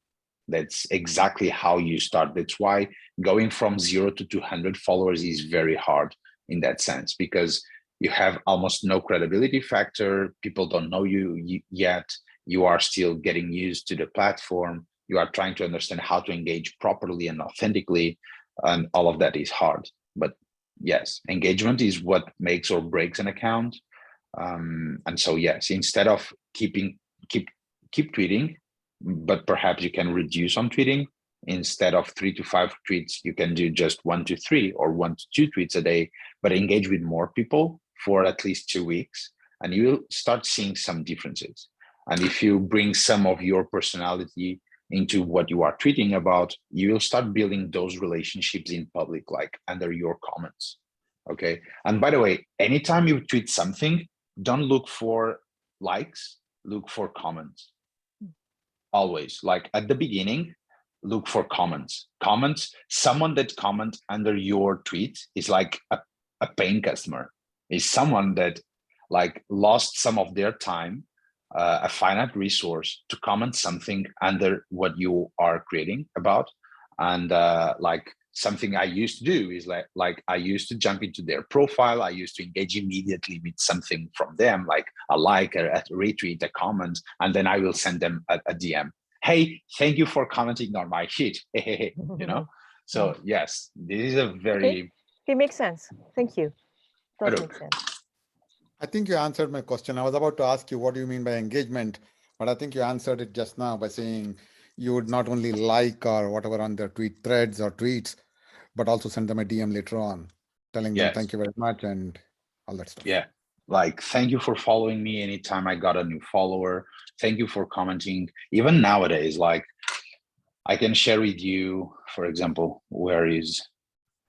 That's exactly how you start. That's why going from 0 to 200 followers is very hard in that sense, because you have almost no credibility factor. People don't know you yet. You are still getting used to the platform. You are trying to understand how to engage properly and authentically, and all of that is hard. But yes, engagement is what makes or breaks an account. And so yes, instead of keep tweeting, but perhaps you can reduce on tweeting. Instead of 3 to 5 tweets, you can do just 1 to 3 or 1 to 2 tweets a day, but engage with more people for at least 2 weeks, and you will start seeing some differences. And if you bring some of your personality into what you are tweeting about, you will start building those relationships in public, like under your comments. Okay. And by the way, anytime you tweet something, don't look for likes, look for comments. Always, like at the beginning, look for comments. Someone that comments under your tweet is like a paying customer, is someone that like lost some of their time, a finite resource to comment something under what you are creating about. And like something I used to do is like I used to jump into their profile. I used to engage immediately with something from them, like a like, a retweet, a comment, and then I will send them a DM. Hey, thank you for commenting on my shit. So yes, this is a very. Okay. It makes sense. Thank you. Does Hello. make sense. I think you answered my question. I was about to ask you, what do you mean by engagement? But I think you answered it just now by saying you would not only like or whatever on their tweet threads or tweets, but also send them a DM later on, telling them thank you very much and all that stuff. Yeah, like thank you for following me anytime I got a new follower. Thank you for commenting. Even nowadays, like I can share with you, for example, where is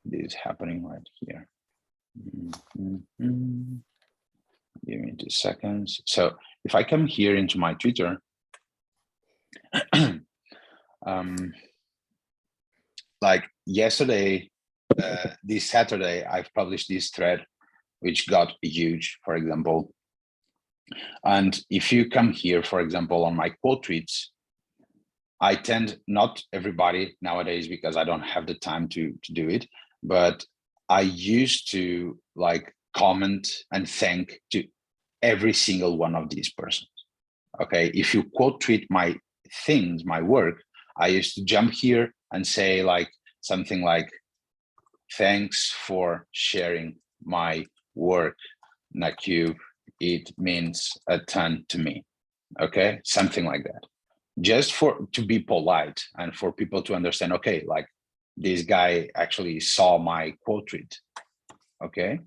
this happening right here? Give me 2 seconds. So if I come here into my Twitter, like yesterday, this Saturday, I've published this thread, which got huge, for example. And if you come here, for example, on my quote tweets, I tend, not everybody nowadays, because I don't have the time to do it, but I used to like comment and thank to every single one of these persons. Okay, if you quote tweet my things, my work, I used to jump here and say like something like, thanks for sharing my work, Nakub, it means a ton to me. Okay, something like that, just to be polite and for people to understand, okay, like this guy actually saw my quote tweet. Okay.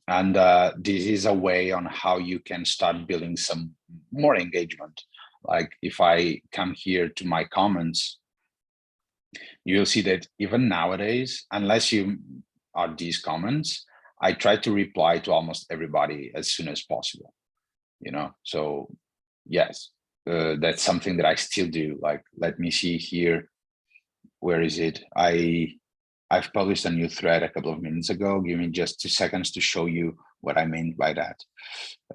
And this is a way on how you can start building some more engagement. Like if I come here to my comments, you'll see that even nowadays, unless you are these comments, I try to reply to almost everybody as soon as possible, so yes, that's something that I still do. Like, let me see here, where is it? I've published a new thread a couple of minutes ago. Give me just 2 seconds to show you what I meant by that.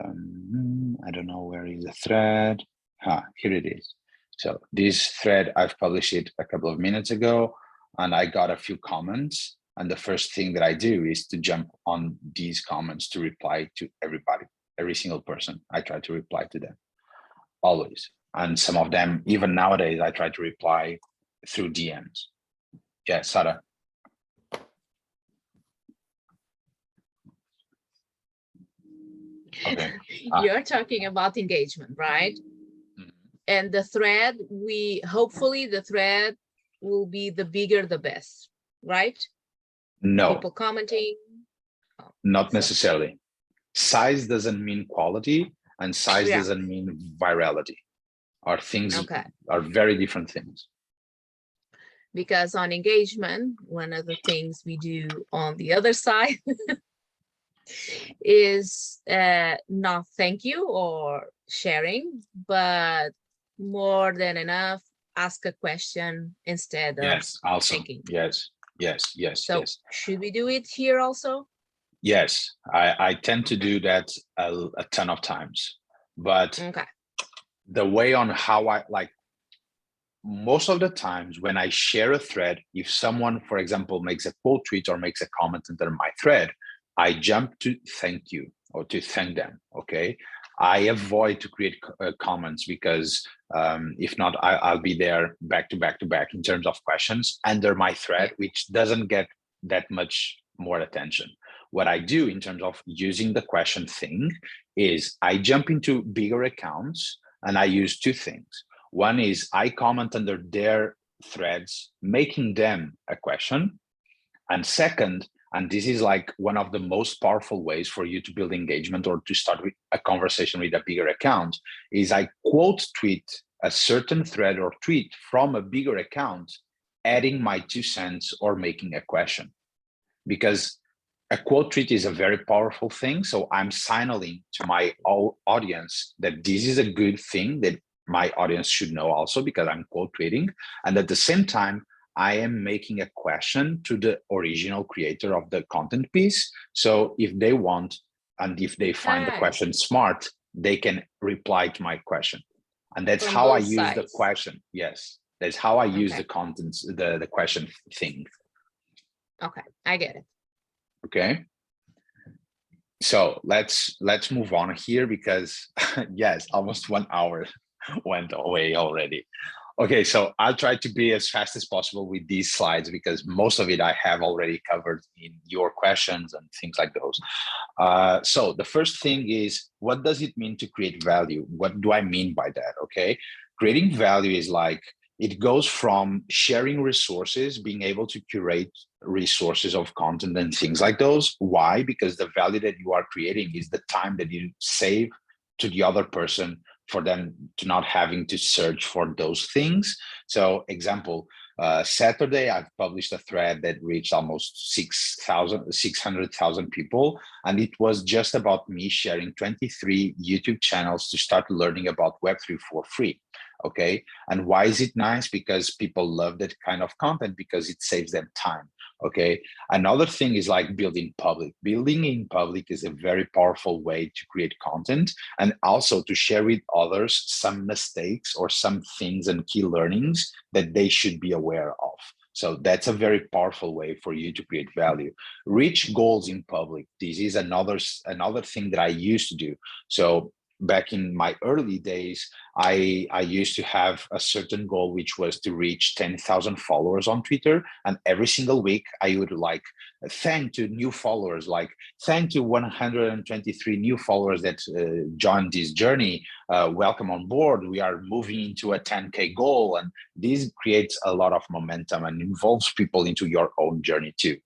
I don't know, where is the thread? Here it is. So this thread, I've published it a couple of minutes ago, and I got a few comments. And the first thing that I do is to jump on these comments to reply to everybody, every single person. I try to reply to them always. And some of them, even nowadays, I try to reply through DMs. Yeah, Sarah. Okay. You're talking about engagement, right? Mhm. And the thread, hopefully the thread will be the bigger the best, right? No, People commenting. Oh, not so- necessarily. Size doesn't mean quality, and size Yeah. doesn't mean virality. Okay. Are very different things. Because on engagement, one of the things we do on the other side is not thank you or sharing, but more than enough, ask a question instead of Yes, also. thanking. Yes, yes, yes, So yes. should we do it here also? Yes, I tend to do that a ton of times, but Okay. the way on how I like, most of the times when I share a thread, if someone, for example, makes a quote tweet or makes a comment under my thread, I jump to thank you or to thank them. Okay. I avoid to create comments because if not, I'll be there back to back to back in terms of questions under my thread, which doesn't get that much more attention. What I do in terms of using the question thing is I jump into bigger accounts and I use two things. One is I comment under their threads, making them a question. And second, and this is like one of the most powerful ways for you to build engagement or to start with a conversation with a bigger account, is I quote tweet a certain thread or tweet from a bigger account, adding my 2 cents or making a question. Because a quote tweet is a very powerful thing. So I'm signaling to my audience that this is a good thing that my audience should know also, because I'm quote tweeting. And at the same time, I am making a question to the original creator of the content piece. So if they want, and if they find the question smart, they can reply to my question. And that's From how I both use the sides. question. Yes, that's how I use Okay. the contents, the question thing. Okay, I get it. Okay. So let's move on here because yes, almost 1 hour went away already. Okay, so I'll try to be as fast as possible with these slides because most of it I have already covered in your questions and things like those. So the first thing is, what does it mean to create value? What do I mean by that? Okay, creating value is like, it goes from sharing resources, being able to curate resources of content and things like those. Why? Because the value that you are creating is the time that you save to the other person for them to not having to search for those things. So example, Saturday, I've published a thread that reached almost 600,000 people. And it was just about me sharing 23 YouTube channels to start learning about Web3 for free. Okay. And why is it nice? Because people love that kind of content because it saves them time. Okay. Another thing is like building public. Building in public is a very powerful way to create content and also to share with others some mistakes or some things and key learnings that they should be aware of. So that's a very powerful way for you to create value. Reach goals in public. This is another thing that I used to do. So back in my early days, I used to have a certain goal, which was to reach 10,000 followers on Twitter. And every single week I would like thank to new followers, like thank to 123 new followers that joined this journey. Welcome on board. We are moving into a 10K goal. And this creates a lot of momentum and involves people into your own journey too.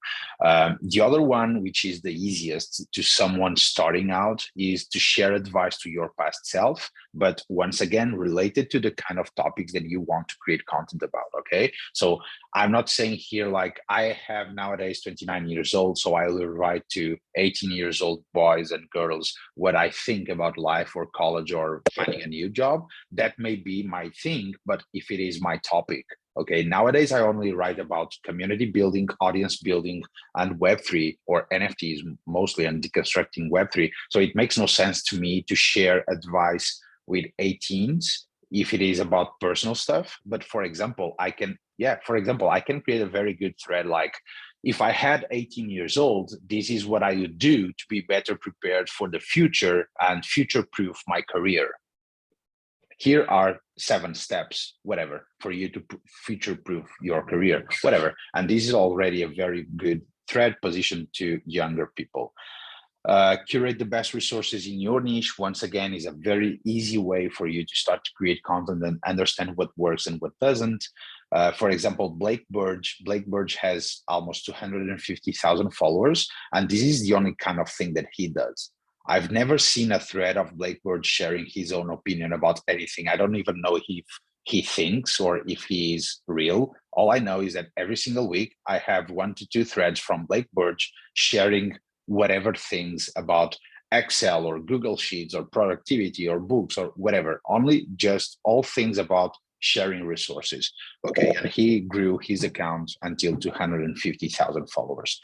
The other one, which is the easiest to someone starting out, is to share advice to your past self, but once again, related to the kind of topics that you want to create content about. Okay. So I'm not saying here, like I have nowadays 29 years old, so I will write to 18 years old boys and girls what I think about life or college or finding a new job. That may be my thing, but if it is my topic, okay, nowadays I only write about community building, audience building, and Web3 or NFTs mostly, and deconstructing Web3. So it makes no sense to me to share advice with 18s if it is about personal stuff. But for example, I can create a very good thread like, if I had 18 years old, this is what I would do to be better prepared for the future and future-proof my career. here are 7 steps, whatever, for you to future-proof your career, whatever. And this is already a very good thread positioned to younger people. Curate the best resources in your niche, once again, is a very easy way for you to start to create content and understand what works and what doesn't. For example, Blake Burge has almost 250,000 followers, and this is the only kind of thing that he does. I've never seen a thread of Blake Burge sharing his own opinion about anything. I don't even know if he thinks or if he is real. All I know is that every single week I have 1 to 2 threads from Blake Burge sharing whatever things about Excel or Google Sheets or productivity or books or whatever, only just all things about sharing resources. Okay, and he grew his account until 250,000 followers.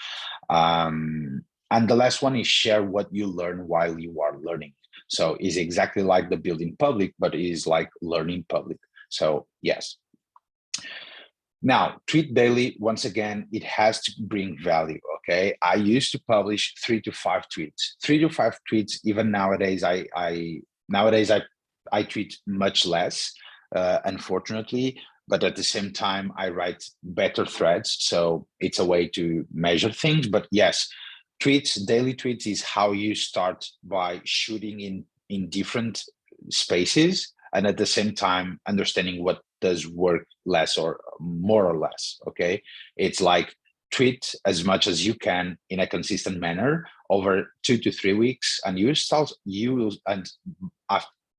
And the last one is share what you learn while you are learning. So it's exactly like the building public, but it is like learning public. So yes. Now, tweet daily, once again, it has to bring value, okay? I used to publish 3 to 5 tweets. 3 to 5 tweets, even nowadays, I tweet much less, unfortunately, but at the same time, I write better threads, so it's a way to measure things. But yes, daily tweets is how you start by shooting in different spaces, and at the same time, understanding what does work less or more or less, okay? It's like tweet as much as you can in a consistent manner over 2 to 3 weeks, and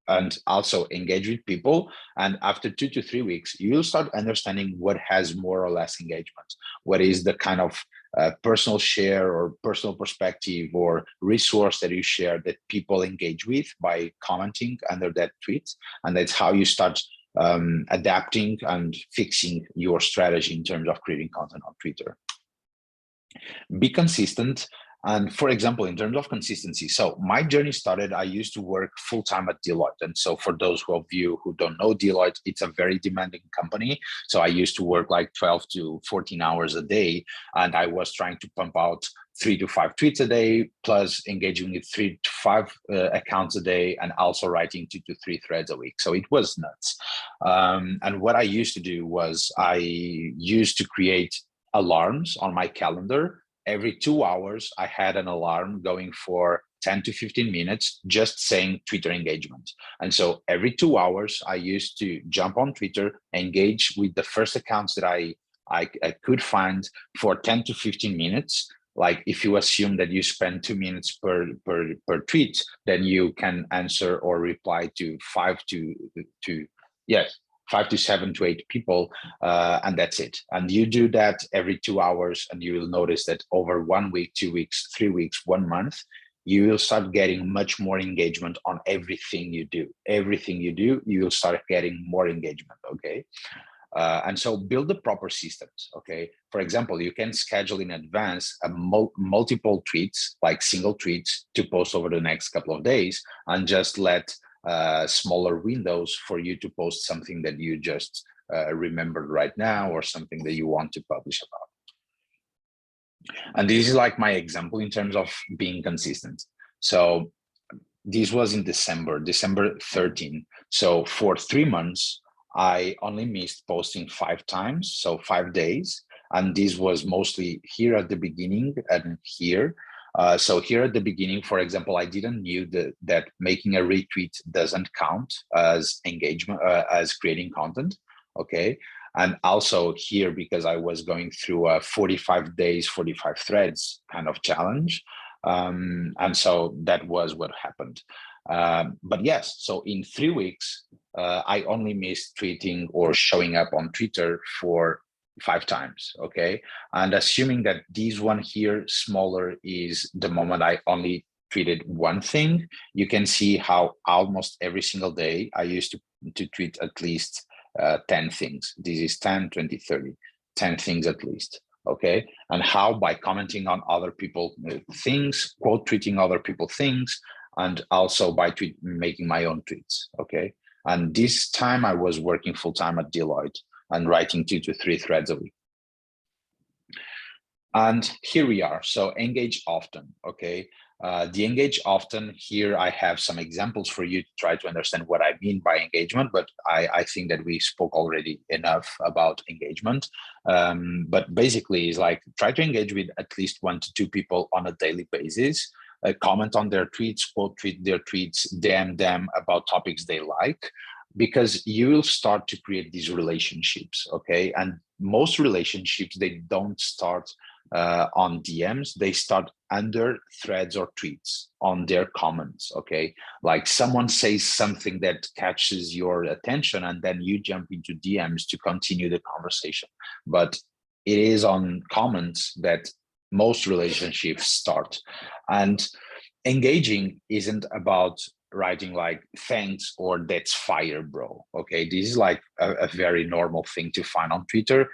and also engage with people. And after 2 to 3 weeks, you'll start understanding what has more or less engagement, what is the kind of personal share or personal perspective or resource that you share that people engage with by commenting under that tweet. And that's how you start adapting and fixing your strategy in terms of creating content on Twitter. Be consistent. And for example, in terms of consistency, so my journey started, I used to work full-time at Deloitte. And so for those of you who don't know Deloitte, it's a very demanding company. So I used to work like 12 to 14 hours a day, and I was trying to pump out 3 to 5 tweets a day, plus engaging with 3 to 5 accounts a day, and also writing 2 to 3 threads a week. So it was nuts. And what I used to do was I used to create alarms on my calendar. Every 2 hours, I had an alarm going for 10 to 15 minutes, just saying Twitter engagement. And so every 2 hours, I used to jump on Twitter, engage with the first accounts that I could find for 10 to 15 minutes. Like if you assume that you spend 2 minutes per tweet, then you can answer or reply to 5 to 7 to 8 people, and that's it. And you do that every 2 hours, and you will notice that over 1 week, 2 weeks, 3 weeks, 1 month, you will start getting much more engagement on everything you do. Everything you do, you will start getting more engagement, okay? And so build the proper systems, okay? For example, you can schedule in advance multiple tweets, like single tweets, to post over the next couple of days, and just let smaller windows for you to post something that you just remembered right now, or something that you want to publish about. And this is like my example in terms of being consistent. So this was in December 13. So for 3 months, I only missed posting 5 times, so 5 days. And this was mostly here at the beginning and here. So here at the beginning, for example, I didn't knew that making a retweet doesn't count as engagement, as creating content, okay? And also here, because I was going through a 45 days, 45 threads kind of challenge. And so that was what happened. But yes, so in 3 weeks, I only missed tweeting or showing up on Twitter for 5 times, okay? And assuming that this one here, smaller, is the moment I only tweeted one thing, you can see how almost every single day I used to tweet at least 10 things. This is 10, 20, 30, 10 things at least, okay? And how? By commenting on other people things, quote tweeting other people things, and also by making my own tweets, okay? And this time I was working full-time at Deloitte and writing 2 to 3 threads a week. And here we are. So engage often, okay? The engage often, here I have some examples for you to try to understand what I mean by engagement, but I think that we spoke already enough about engagement. But basically it's like try to engage with at least 1 to 2 people on a daily basis, comment on their tweets, quote tweet their tweets, DM them about topics they like, because you will start to create these relationships, okay? And most relationships, they don't start on DMs, they start under threads or tweets on their comments, okay? Like someone says something that catches your attention and then you jump into DMs to continue the conversation. But it is on comments that most relationships start. And engaging isn't about writing like thanks or that's fire, bro, okay? This is like a very normal thing to find on Twitter.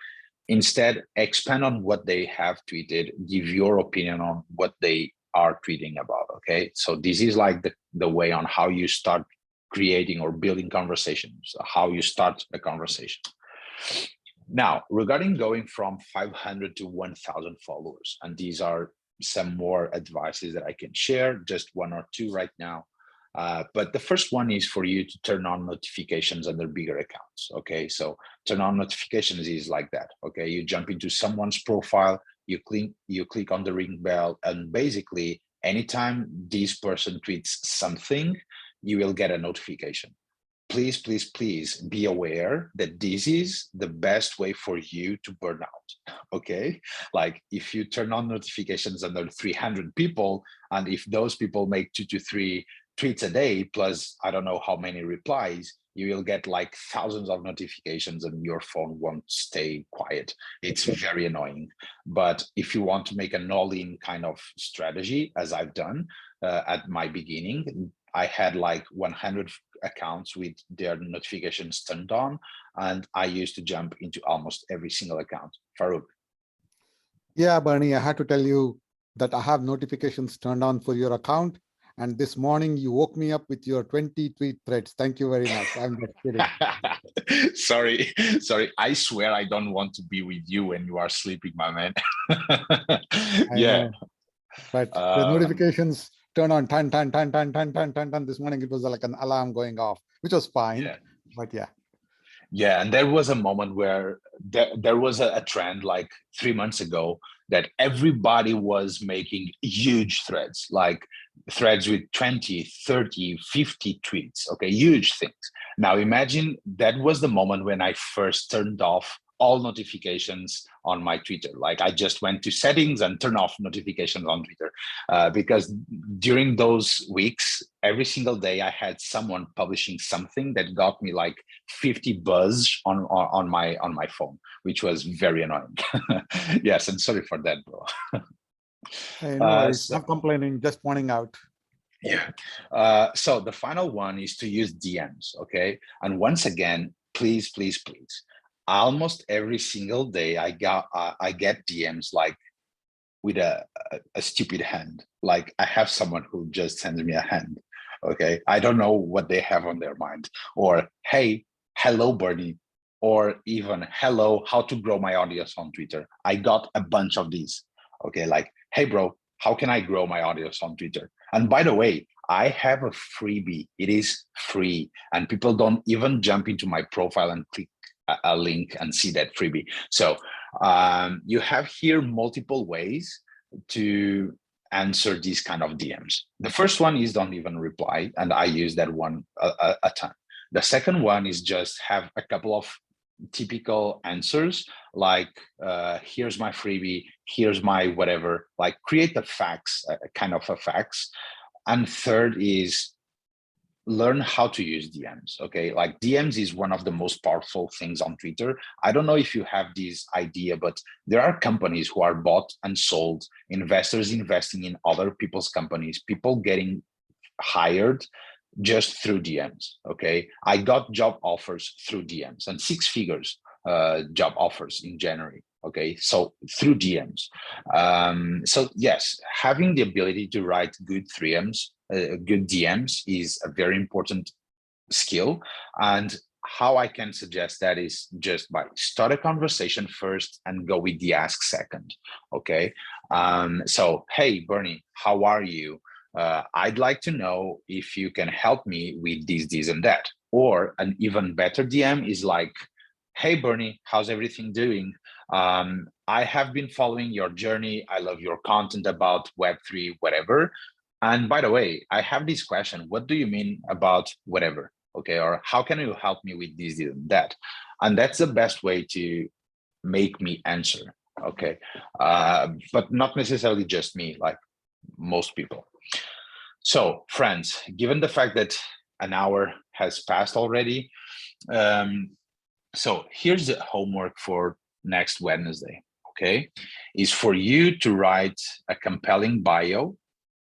Instead, expand on what they have tweeted, give your opinion on what they are tweeting about, okay? So this is like the way on how you start creating or building conversations, how you start a conversation. Now, regarding going from 500 to 1,000 followers, and these are some more advices that I can share, just 1 or 2 right now. But the first one is for you to turn on notifications under bigger accounts, okay? So turn on notifications is like that, okay? You jump into someone's profile, you click on the ring bell, and basically anytime this person tweets something, you will get a notification. Please, please, please be aware that this is the best way for you to burn out, okay? Like if you turn on notifications under 300 people, and if those people make 2 to 3 tweets a day, plus I don't know how many replies, you will get like thousands of notifications and your phone won't stay quiet. It's very annoying. But if you want to make an all-in kind of strategy, as I've done at my beginning, I had like 100 accounts with their notifications turned on, and I used to jump into almost every single account. Farouk. Yeah, Bernie, I had to tell you that I have notifications turned on for your account. And this morning you woke me up with your 20 tweet threads. Thank you very much. I'm just kidding. Sorry. I swear I don't want to be with you when you are sleeping, my man. Yeah. Know. But the notifications turn on, tan. This morning it was like an alarm going off, which was fine. Yeah. But yeah. Yeah, and there was a moment where there was a trend like 3 months ago that everybody was making huge threads, like threads with 20, 30, 50 tweets, okay, huge things. Now imagine that was the moment when I first turned off all notifications on my Twitter. Like I just went to settings and turned off notifications on Twitter because during those weeks, every single day I had someone publishing something that got me like 50 buzz on my phone, which was very annoying. Yes, and sorry for that, bro. Hey, no worries. Not complaining, just pointing out. Yeah. So the final one is to use DMs, okay? And once again, please, please, please. Almost every single day I get DMs like with a stupid hand. Like I have someone who just sends me a hand, okay? I don't know what they have on their mind. Or, hey, hello, Bernie. Or even, hello, how to grow my audience on Twitter. I got a bunch of these, okay? Like, hey, bro, how can I grow my audience on Twitter? And by the way, I have a freebie. It is free. And people don't even jump into my profile and click a link and see that freebie. So you have here multiple ways to answer these kind of DMs. The first one is don't even reply, and I use that one a ton. The second one is just have a couple of typical answers like here's my freebie, here's my whatever, like create a fax, kind of a fax. And third is learn how to use DMs, okay? Like DMs is one of the most powerful things on Twitter. I don't know if you have this idea, but there are companies who are bought and sold, investors investing in other people's companies, people getting hired just through DMs, okay? I got job offers through DMs and 6 figures job offers in January, okay? So through DMs. So yes, having the ability to write good good DMs is a very important skill. And how I can suggest that is just by start a conversation first and go with the ask second, okay? So, hey, Bernie, how are you? I'd like to know if you can help me with this, and that. Or an even better DM is like, hey, Bernie, how's everything doing? I have been following your journey. I love your content about Web3, whatever. And by the way, I have this question. What do you mean about whatever? Okay, or how can you help me with this, and that? And that's the best way to make me answer. Okay, but not necessarily just me, like most people. So friends, given the fact that an hour has passed already, so here's the homework for next Wednesday, okay, is for you to write a compelling bio.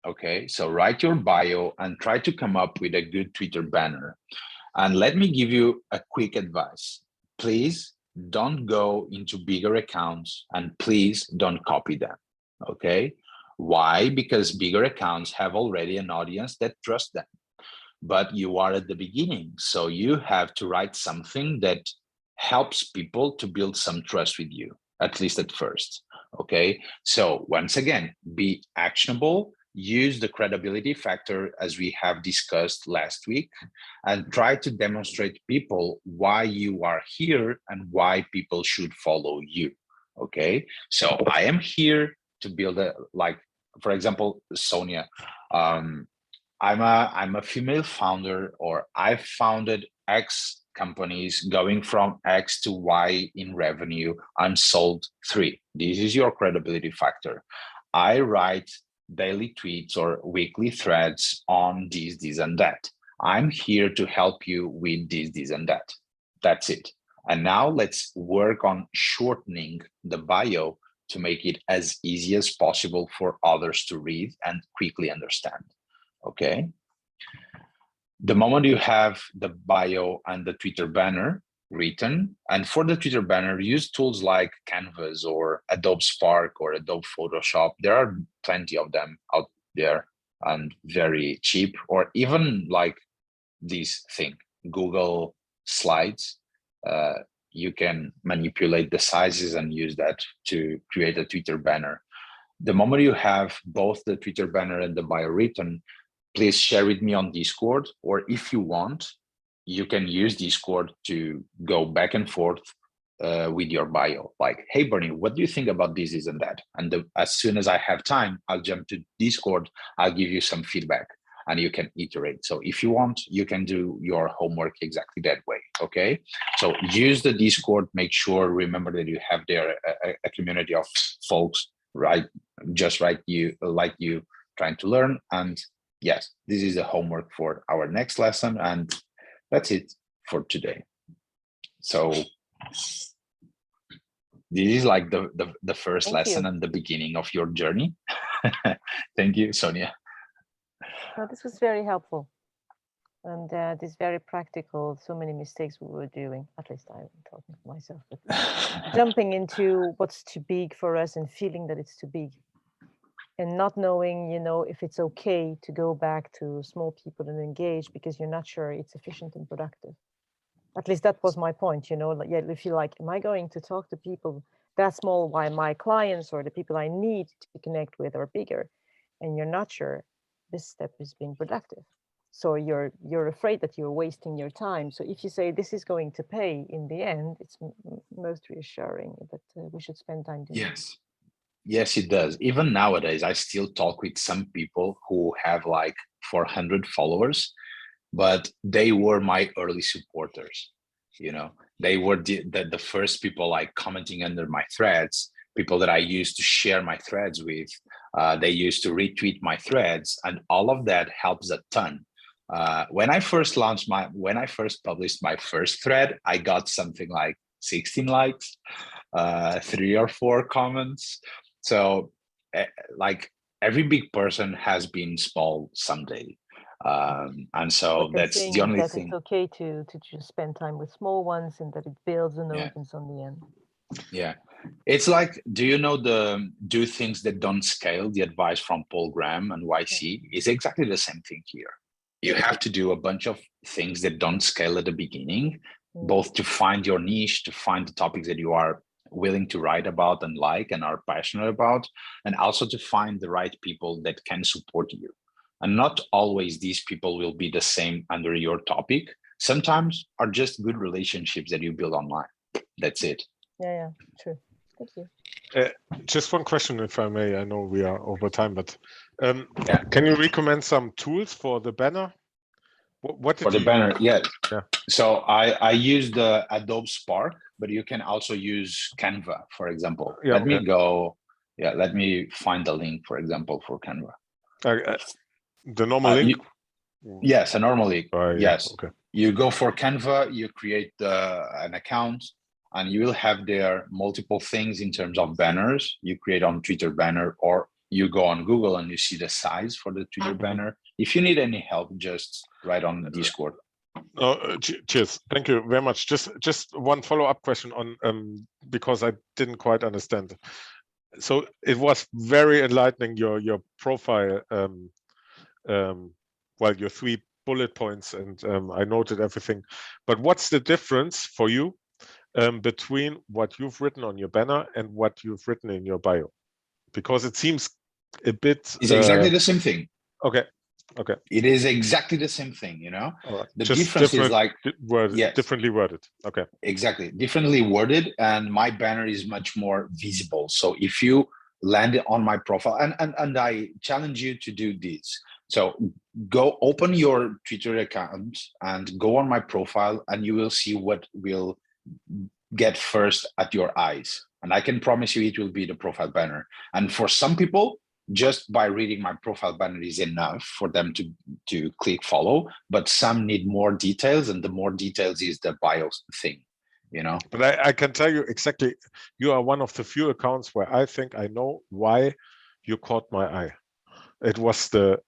Okay, so write your bio and try to come up with a good Twitter banner. And let me give you a quick advice. Please don't go into bigger accounts, and please don't copy them, okay? Why? Because bigger accounts have already an audience that trusts them. But you are at the beginning, so you have to write something that helps people to build some trust with you, at least at first, okay? So once again, be actionable, use the credibility factor as we have discussed last week, and try to demonstrate people why you are here and why people should follow you, okay? So I am here to build a, like, for example, Sonia, I'm a female founder, or I've founded X companies going from X to Y in revenue. I'm sold 3. This is your credibility factor. I write daily tweets or weekly threads on this, and that. I'm here to help you with this, and that. That's it. And now let's work on shortening the bio to make it as easy as possible for others to read and quickly understand. Okay. The moment you have the bio and the Twitter banner written, and for the Twitter banner, use tools like Canvas or Adobe Spark or Adobe Photoshop. There are plenty of them out there and very cheap, or even like this thing, Google Slides. You can manipulate the sizes and use that to create a Twitter banner. The moment you have both the Twitter banner and the bio written, please share with me on Discord, or if you want, you can use Discord to go back and forth with your bio. Like, hey, Bernie, what do you think about this, and that? And as soon as I have time, I'll jump to Discord. I'll give you some feedback and you can iterate. So if you want, you can do your homework exactly that way, okay? So use the Discord, make sure, remember that you have there a community of folks, right? Just like you trying to learn. And yes, this is the homework for our next lesson, and that's it for today. So this is like the first lesson and the beginning of your journey. Thank you, Sonia. No, this was very helpful, and this very practical. So many mistakes we were doing. At least I'm talking for myself, but jumping into what's too big for us and feeling that it's too big, and not knowing, if it's okay to go back to small people and engage because you're not sure it's efficient and productive. At least that was my point, like, yeah, if you like, am I going to talk to people that small while my clients or the people I need to connect with are bigger, and you're not sure this step is being productive. So you're afraid that you're wasting your time. So if you say this is going to pay in the end, it's most reassuring that we should spend time doing it. Yes, it does. Even nowadays, I still talk with some people who have like 400 followers, but they were my early supporters. They were the first people like commenting under my threads, people that I used to share my threads with. They used to retweet my threads, and all of that helps a ton. When I first published my first thread, I got something like 16 likes, 3 or 4 comments. So like every big person has been small someday. And so that's the only thing. It's okay to just spend time with small ones, and that it builds an audience on the end. Yeah, it's like, do you know the do things that don't scale, the advice from Paul Graham and YC is exactly the same thing here. You have to do a bunch of things that don't scale at the beginning, both to find your niche, to find the topics that you are willing to write about and like and are passionate about, and also to find the right people that can support you. And not always these people will be the same under your topic. Sometimes are just good relationships that you build online. That's it. Yeah, true. Thank you. Just one question, if I may. I know we are over time, but Yeah. can you recommend some tools for the banner? What did For the you banner, yeah. Yeah. So I use the Adobe Spark, but you can also use Canva, for example. Yeah, Let me go. Yeah, let me find the link, for example, for Canva. the normal link? Yes, a normal link. Yes. Okay. You go for Canva, you create an account, and you will have there multiple things in terms of banners. You create on Twitter banner, or you go on Google and you see the size for the Twitter banner. If you need any help, just write on the Discord. Cheers. Thank you very much. Just one follow-up question on because I didn't quite understand. So it was very enlightening, your profile, well, your 3 bullet points, and I noted everything. But what's the difference for you between what you've written on your banner and what you've written in your bio? Because it seems a bit. It's exactly the same thing. Okay. It is exactly the same thing, you know. Right. The Just difference is like differently worded. Okay. Exactly, differently worded, and my banner is much more visible. So if you land on my profile, and I challenge you to do this. So go open your Twitter account and go on my profile, and you will see what will get first at your eyes. And I can promise you it will be the profile banner. And for some people, just by reading my profile banner is enough for them to click follow, but some need more details, and the more details is the bio thing, you know. But I can tell you exactly, you are one of the few accounts where I think I know why you caught my eye. It was the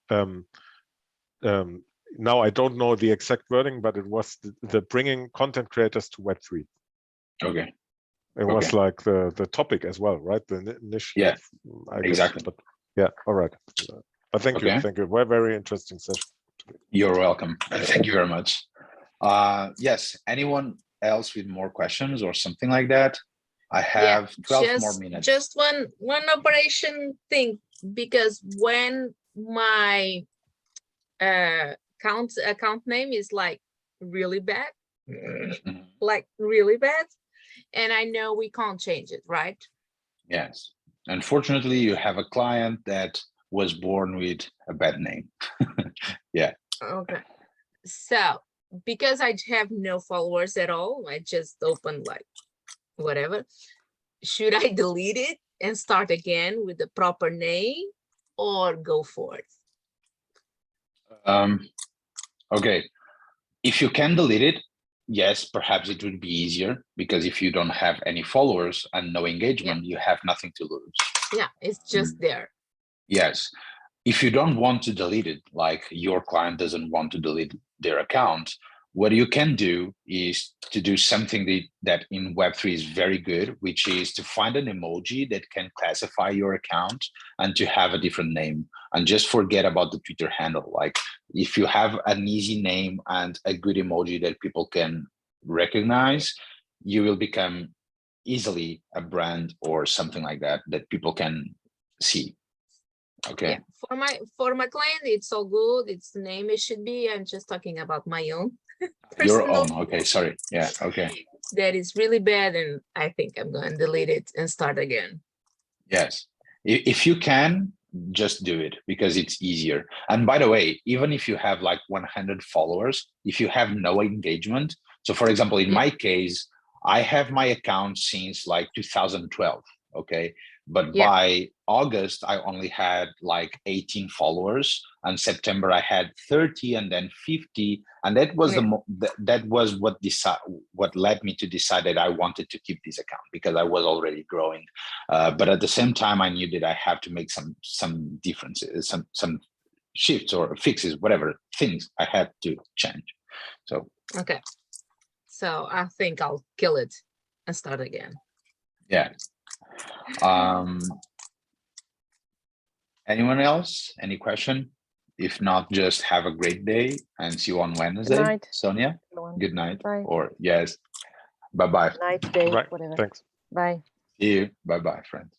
now I don't know the exact wording, but it was the bringing content creators to Web3. Okay. It was like the topic as well, right? The initiative. Yeah, exactly. But yeah, all right. But thank you. Very, very interesting session. You're welcome. Thank you very much. Yes, anyone else with more questions or something like that? I have 12 more minutes. Just one operation thing, because when my account name is like really bad, like really bad, and I know we can't change it, right? Yes. Unfortunately, you have a client that was born with a bad name. Yeah. Okay. So because I have no followers at all, I just opened like whatever. Should I delete it and start again with the proper name, or go for it? Okay. If you can delete it, yes, perhaps it would be easier, because if you don't have any followers and no engagement, you have nothing to lose. Yeah, it's just there. Yes. If you don't want to delete it, like your client doesn't want to delete their account, what you can do is to do something that in Web3 is very good, which is to find an emoji that can classify your account and to have a different name, and just forget about the Twitter handle. Like if you have an easy name and a good emoji that people can recognize, you will become easily a brand or something like that people can see. Okay. Yeah. For my client, it's all good. It's the name it should be. I'm just talking about my own. Your own. Okay. Sorry. Yeah. Okay. That is really bad, and I think I'm going to delete it and start again. Yes. If you can, just do it, because it's easier. And by the way, even if you have like 100 followers, if you have no engagement, so for example, in my case, I have my account since like 2012. Okay. But by August, I only had like 18 followers, and September I had 30, and then 50, and that was that was what led me to decide that I wanted to keep this account, because I was already growing. But at the same time, I knew that I have to make some differences, some shifts or fixes, whatever things I had to change. So okay, so I think I'll kill it and start again. Yeah. Anyone else? Any question? If not, just have a great day and see you on Wednesday. Good night. Sonia, good night. Bye. Or yes, bye-bye. Night, day, Right. whatever. Thanks. Bye. See you. Bye-bye, friends.